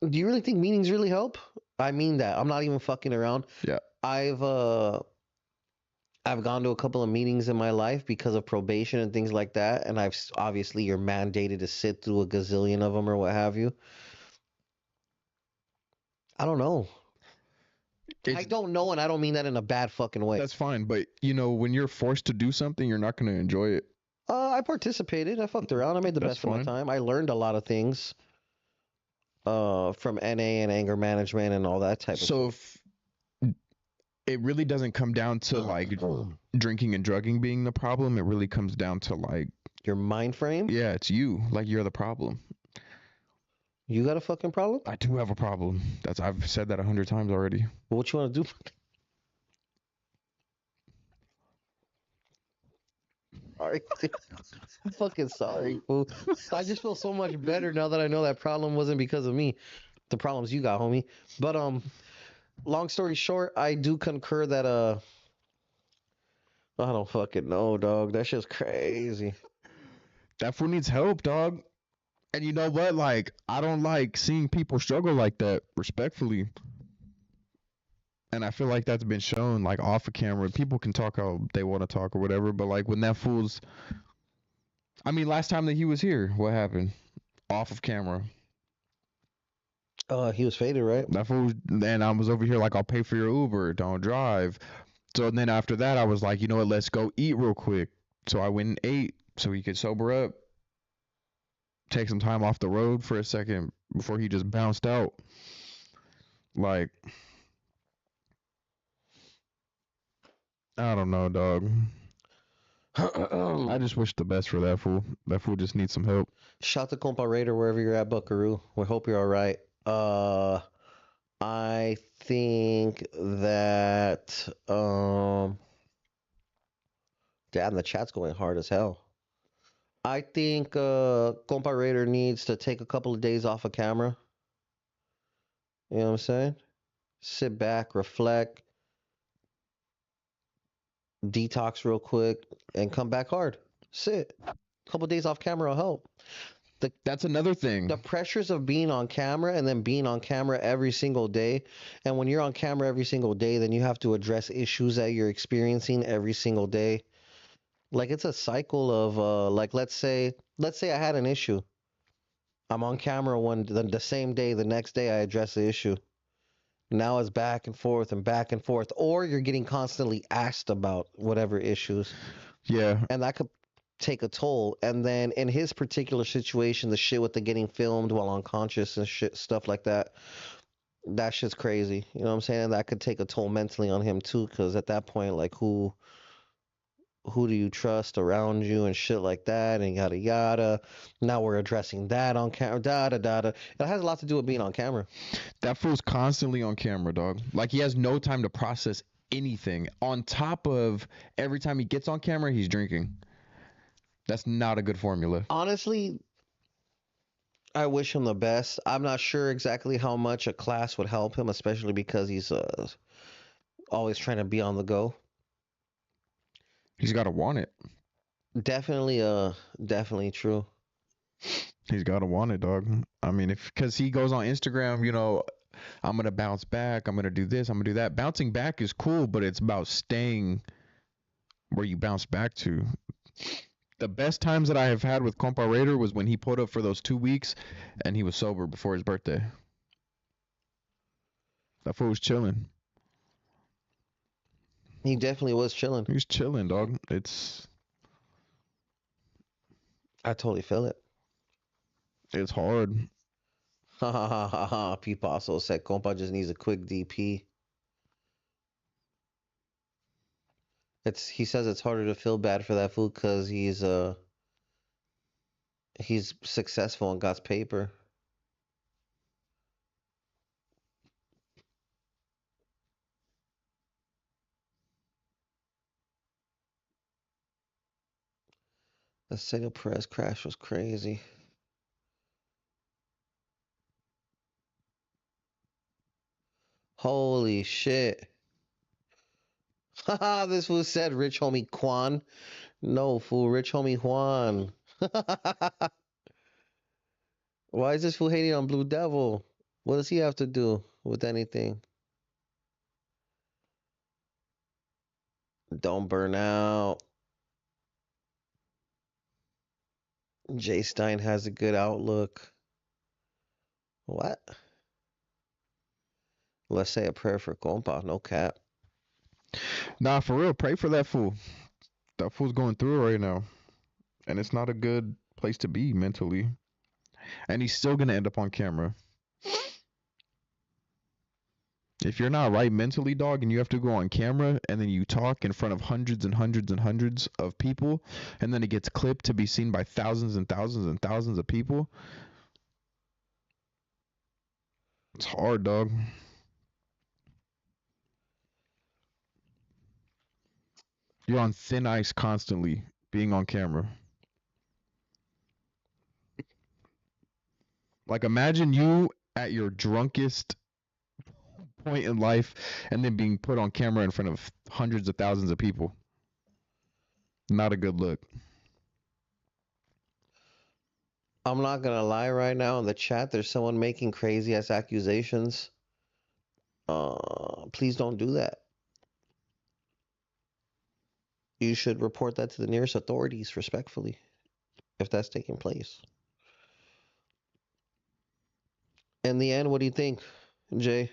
Do you really think meetings really help? I mean that. I'm not even fucking around. Yeah. I've gone to a couple of meetings in my life because of probation and things like that, and obviously you're mandated to sit through a gazillion of them or what have you. I don't know. I don't know, and I don't mean that in a bad fucking way. That's fine, but you know, when you're forced to do something, you're not going to enjoy it. I participated. I fucked around. I made the best of my time. I learned a lot of things from NA and anger management and all that type of stuff. So if it really doesn't come down to like drinking and drugging being the problem, it really comes down to like your mind frame. Yeah, it's you. Like you're the problem. You got a fucking problem? I do have a problem. I've said that 100 times already. Well, what you want to do? Sorry. I'm fucking sorry, fool. I just feel so much better now that I know that problem wasn't because of me. The problems you got, homie. But long story short, I do concur that I don't fucking know, dog. That shit's crazy. That fool needs help, dog. And you know what? Like, I don't like seeing people struggle like that, respectfully. And I feel like that's been shown, like, off of camera. People can talk how they want to talk or whatever, but, like, when that fool's... I mean, last time that he was here, what happened? Off of camera. He was faded, right? That fool, and I was over here like, I'll pay for your Uber, don't drive. So then after that, I was like, you know what, let's go eat real quick. So I went and ate so he could sober up. Take some time off the road for a second before he just bounced out. Like, I don't know, dog. I just wish the best for that fool. That fool just needs some help. Shout to Compa Raider wherever you're at, Buckaroo. We hope you're all right. I think that damn, the chat's going hard as hell. I think Compa Raider needs to take a couple of days off of camera. You know what I'm saying? Sit back, reflect, detox real quick, and come back hard. Sit. A couple of days off camera will help. That's another thing. The pressures of being on camera and then being on camera every single day. And when you're on camera every single day, then you have to address issues that you're experiencing every single day. Like it's a cycle of like let's say I had an issue. I'm on camera the same day, the next day I address the issue. Now it's back and forth and back and forth. Or you're getting constantly asked about whatever issues. Yeah. And that could take a toll. And then in his particular situation, the shit with the getting filmed while unconscious and shit, stuff like that, that shit's crazy. You know what I'm saying? That could take a toll mentally on him too, because at that point, like who do you trust around you and shit like that and yada yada. Now we're addressing that on camera, da da da da. It has a lot to do with being on camera. That fool's constantly on camera, dog. Like he has no time to process anything. On top of every time he gets on camera, he's drinking. That's not a good formula. Honestly, I wish him the best. I'm not sure exactly how much a class would help him, especially because he's always trying to be on the go. He's got to want it. Definitely true. He's got to want it, dog. I mean, because he goes on Instagram, you know, I'm going to bounce back. I'm going to do this. I'm going to do that. Bouncing back is cool, but it's about staying where you bounce back to. The best times that I have had with Compa Raider was when he pulled up for those 2 weeks and he was sober before his birthday. That fool was chilling. He definitely was chilling. He was chilling, dog. I totally feel it. It's hard. Ha ha ha ha ha. People also said Compa just needs a quick DP. He says it's harder to feel bad for that fool because he's successful and got paper. The Sega Perez crash was crazy. Holy shit. Haha, this fool said rich homie Juan. No, fool, rich homie Juan. Why is this fool hating on Blue Devil? What does he have to do with anything? Don't burn out. Jay Stein has a good outlook. What? Let's say a prayer for Compa. No cap. Nah, for real. Pray for that fool. That fool's going through it right now. And it's not a good place to be mentally. And he's still going to end up on camera. If you're not right mentally, dog, and you have to go on camera and then you talk in front of hundreds and hundreds and hundreds of people, and then it gets clipped to be seen by thousands and thousands and thousands of people, it's hard, dog. You're on thin ice constantly being on camera. Like, imagine you at your drunkest point in life and then being put on camera in front of hundreds of thousands of people. Not a good look. I'm not gonna lie, right now in the chat there's someone making crazy ass accusations. Please don't do that. You should report that to the nearest authorities respectfully if that's taking place. In the end, what do you think, Jay?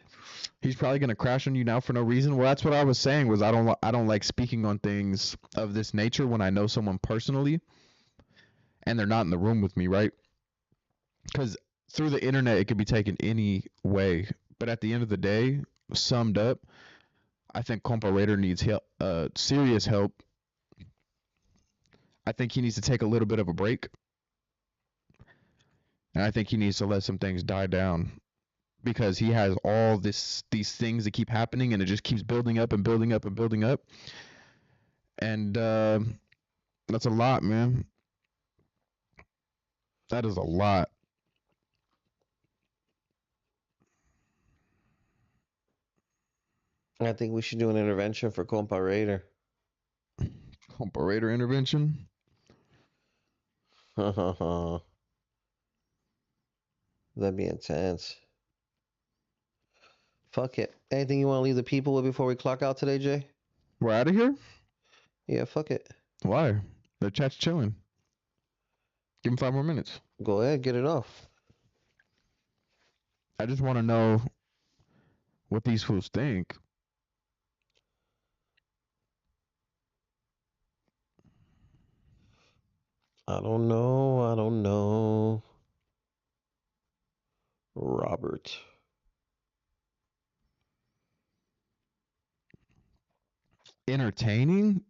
He's probably gonna crash on you now for no reason. Well, that's what I was saying. Was I don't like speaking on things of this nature when I know someone personally, and they're not in the room with me, right? Because through the internet, it could be taken any way. But at the end of the day, summed up, I think Compa Raider needs help, serious help, I think he needs to take a little bit of a break. And I think he needs to let some things die down because he has all these things that keep happening and it just keeps building up and building up and building up. And that's a lot, man. That is a lot. I think we should do an intervention for Compa Raider. Compa Raider intervention? That'd be intense. Fuck it. Anything you want to leave the people with before we clock out today, Jay? We're out of here? Yeah, fuck it. Why? The chat's chilling. Give him 5 more minutes. Go ahead, get it off. I just want to know what these fools think. I don't know. Robert. Entertaining?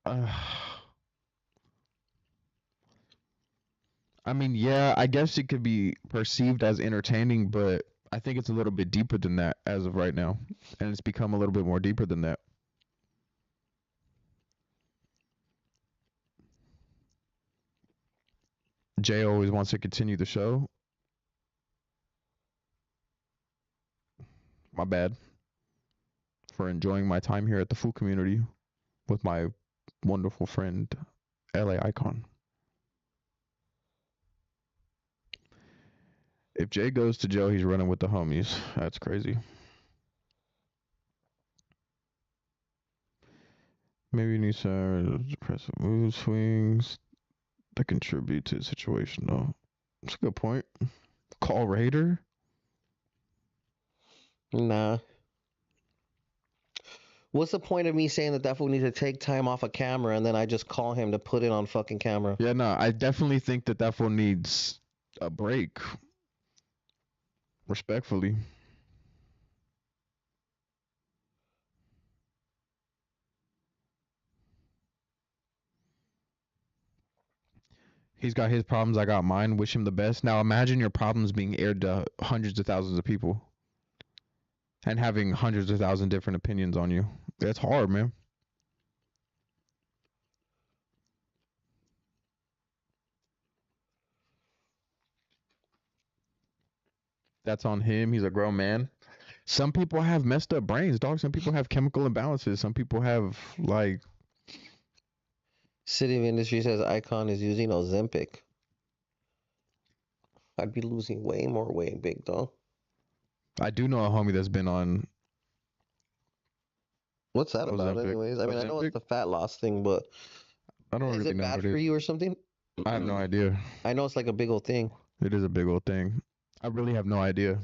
I mean, yeah, I guess it could be perceived as entertaining, but I think it's a little bit deeper than that as of right now. And it's become a little bit more deeper than that. Jay always wants to continue the show. My bad. For enjoying my time here at the food community with my wonderful friend, LA Eyekon. If Jay goes to jail, he's running with the homies. That's crazy. Maybe you need some depressive mood swings that contribute to the situation, though. That's a good point. Call Raider? Nah. What's the point of me saying that fool needs to take time off a camera and then I just call him to put it on fucking camera? Yeah, no, I definitely think that fool needs a break. Respectfully. He's got his problems, I got mine. Wish him the best. Now imagine your problems being aired to hundreds of thousands of people. And having hundreds of thousands different opinions on you. That's hard, man. That's on him. He's a grown man. Some people have messed up brains, dog. Some people have chemical imbalances. Some people have, like... City of Industry says Eyekon is using Ozempic. I'd be losing way more weight, big dog. I do know a homie that's been on... What's that about, anyways? I mean, I know it's the fat loss thing, but... I don't really know bad what it for is. you or something? I have no idea. I know it's like a big old thing. It is a big old thing. I really have no idea.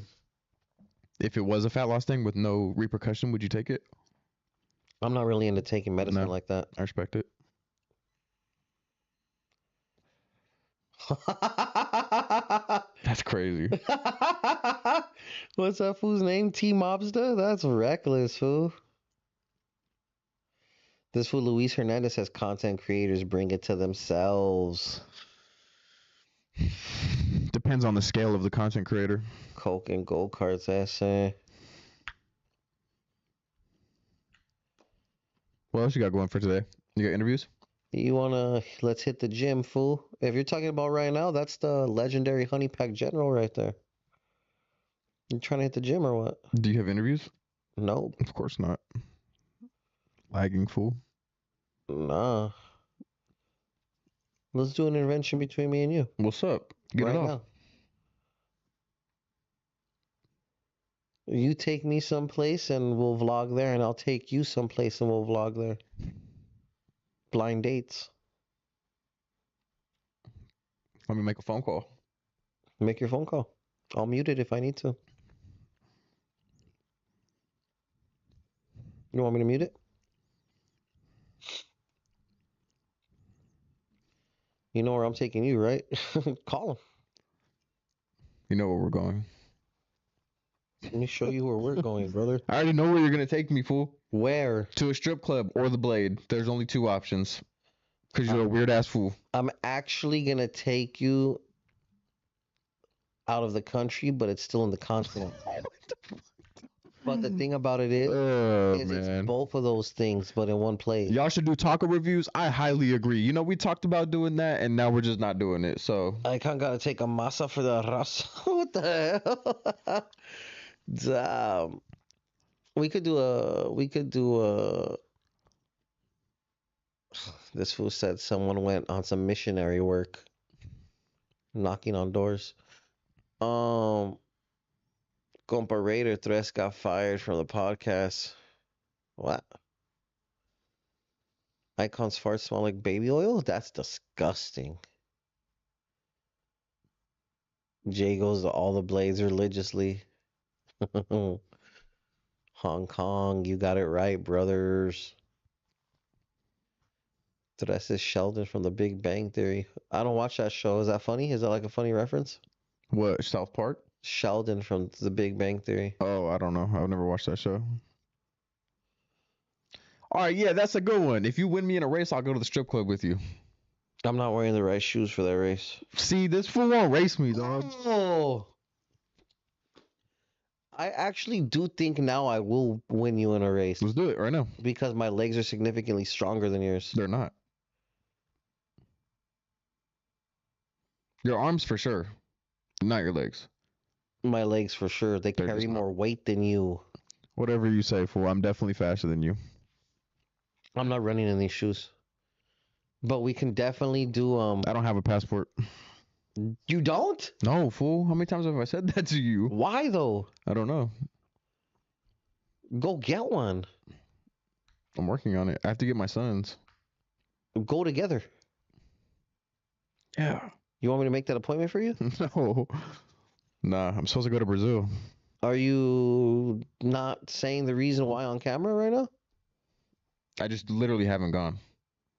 If it was a fat loss thing with no repercussion, would you take it? I'm not really into taking medicine like that. I respect it. That's crazy. What's that fool's name? T-Mobster? That's reckless, fool. This fool Luis Hernandez says content creators bring it to themselves. Depends on the scale of the content creator. Coke and go-karts, essay. What else you got going for today? You got interviews? You wanna, let's hit the gym, fool. If you're talking about right now, that's the legendary Honey Pack General right there. You trying to hit the gym or what? Do you have interviews? No. Of course not. Lagging fool. Nah. Let's do an intervention between me and you. What's up? Get it off. Now. You take me someplace and we'll vlog there, and I'll take you someplace and we'll vlog there. Blind dates. Let me make a phone call. Make your phone call. I'll mute it if I need to. You want me to mute it? You know where I'm taking you, right? Call him. You know where we're going. Let me show you where we're going, brother. I already know where you're going to take me, fool. Where? To a strip club or the Blade. There's only 2 options. Because you're a weird ass fool. I'm actually gonna take you out of the country, but it's still in the continent. But the thing about it is it's both of those things, but in one place. Y'all should do taco reviews. I highly agree. You know, we talked about doing that, and now we're just not doing it. So Eyekon gotta take a masa for the raza. What the hell? Damn. We could do a. This fool said someone went on some missionary work, knocking on doors. Compa Raider Tres got fired from the podcast. What? Eyekon's farts smell like baby oil? That's disgusting. Jay goes to all the blades religiously. Hong Kong, you got it right, brothers. Tres is Sheldon from The Big Bang Theory. I don't watch that show. Is that funny? Is that like a funny reference? What, South Park? Sheldon from The Big Bang Theory. Oh, I don't know. I've never watched that show. All right, yeah, that's a good one. If you win me in a race, I'll go to the strip club with you. I'm not wearing the right shoes for that race. See, this fool won't race me, dog. Oh. I actually do think now I will win you in a race. Let's do it right now. Because my legs are significantly stronger than yours. They're not. Your arms for sure. Not your legs. My legs for sure. They carry more weight than you. Whatever you say, fool. I'm definitely faster than you. I'm not running in these shoes. But we can definitely do I don't have a passport. You don't? No, fool. How many times have I said that to you? Why though? I don't know. Go get one. I'm working on it. I have to get my sons. Go together. Yeah. You want me to make that appointment for you? No. Nah, I'm supposed to go to Brazil. Are you not saying the reason why on camera right now? I just literally haven't gone.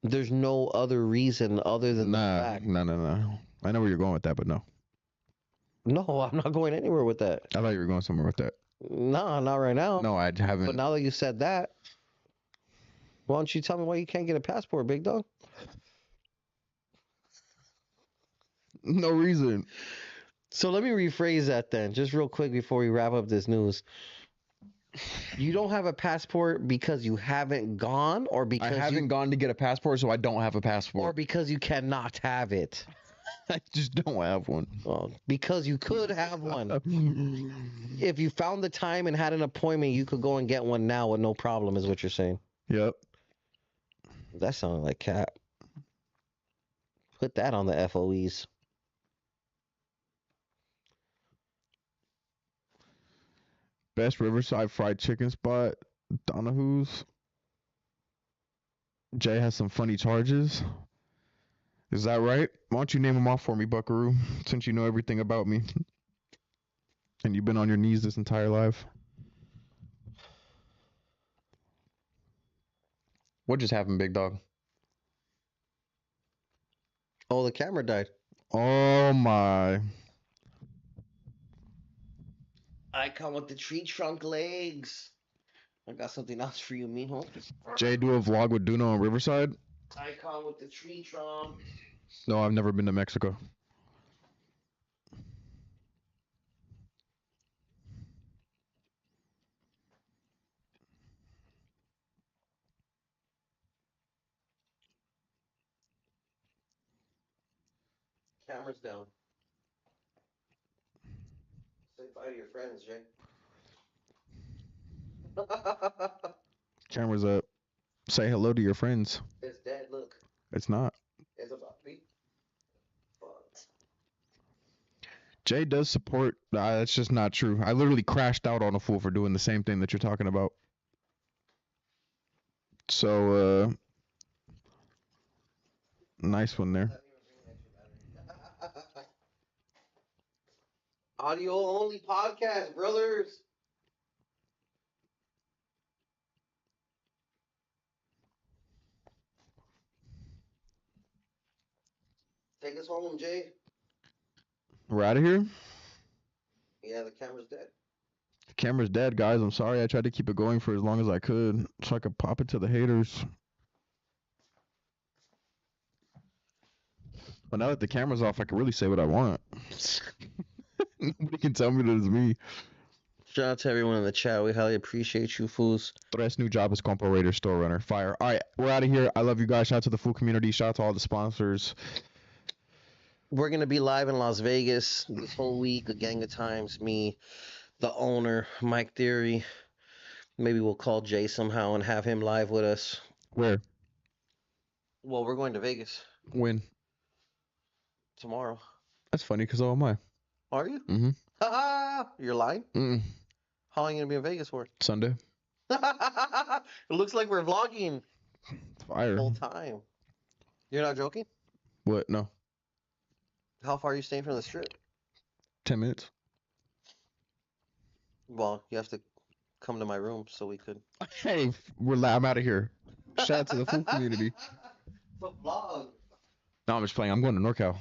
There's no other reason other than the fact. No. I know where you're going with that, but no. No, I'm not going anywhere with that. I thought you were going somewhere with that. No, not right now. No, I haven't. But now that you said that, why don't you tell me why you can't get a passport, big dog? No reason. So let me rephrase that then, just real quick before we wrap up this news. You don't have a passport because you haven't gone, or because I haven't gone to get a passport, so I don't have a passport. Or because you cannot have it. I just don't have one. Well, because you could have one. If you found the time and had an appointment, you could go and get one now with no problem, is what you're saying. Yep. That sounded like cap. Put that on the FOEs. Best Riverside fried chicken spot, Donahue's. Jay has some funny charges. Is that right? Why don't you name them off for me, Buckaroo, since you know everything about me. And you've been on your knees this entire life. What just happened, big dog? Oh, the camera died. Oh, my. Eyekon with the tree trunk legs. I got something else for you, mijo. Jay, do a vlog with Duno on Riverside? Eyekon with the tree trunk. No, I've never been to Mexico. Camera's down. Say bye to your friends, Jay. Camera's up. Say hello to your friends. It's dead, look. It's not. It's about to be. Jay does support. That's just not true. I literally crashed out on a fool for doing the same thing that you're talking about. So, nice one there. Audio only podcast, brothers. Take us home, Jay. We're out of here? Yeah, the camera's dead. The camera's dead, guys. I'm sorry. I tried to keep it going for as long as I could so I could pop it to the haters. Well, now that the camera's off, I can really say what I want. Nobody can tell me that it's me. Shout out to everyone in the chat. We highly appreciate you, fools. Threat's new job is Compa Raider Store Runner. Fire. All right, we're out of here. I love you guys. Shout out to the full community. Shout out to all the sponsors. We're going to be live in Las Vegas this whole week, a gang of times. Me, the owner, Mike Theory. Maybe we'll call Jay somehow and have him live with us. Where? Well, we're going to Vegas. When? Tomorrow. That's funny, because so am I. Are you? Mm-hmm. You're lying? Mm-mm. How long are you going to be in Vegas for? Sunday. It looks like we're vlogging Fire. the whole time. You're not joking? What? No. How far are you staying from the strip? 10 minutes. Well, you have to come to my room so we could. Hey, I'm out of here. Shout out to the full community. The vlog. No, I'm just playing. I'm going to NorCal.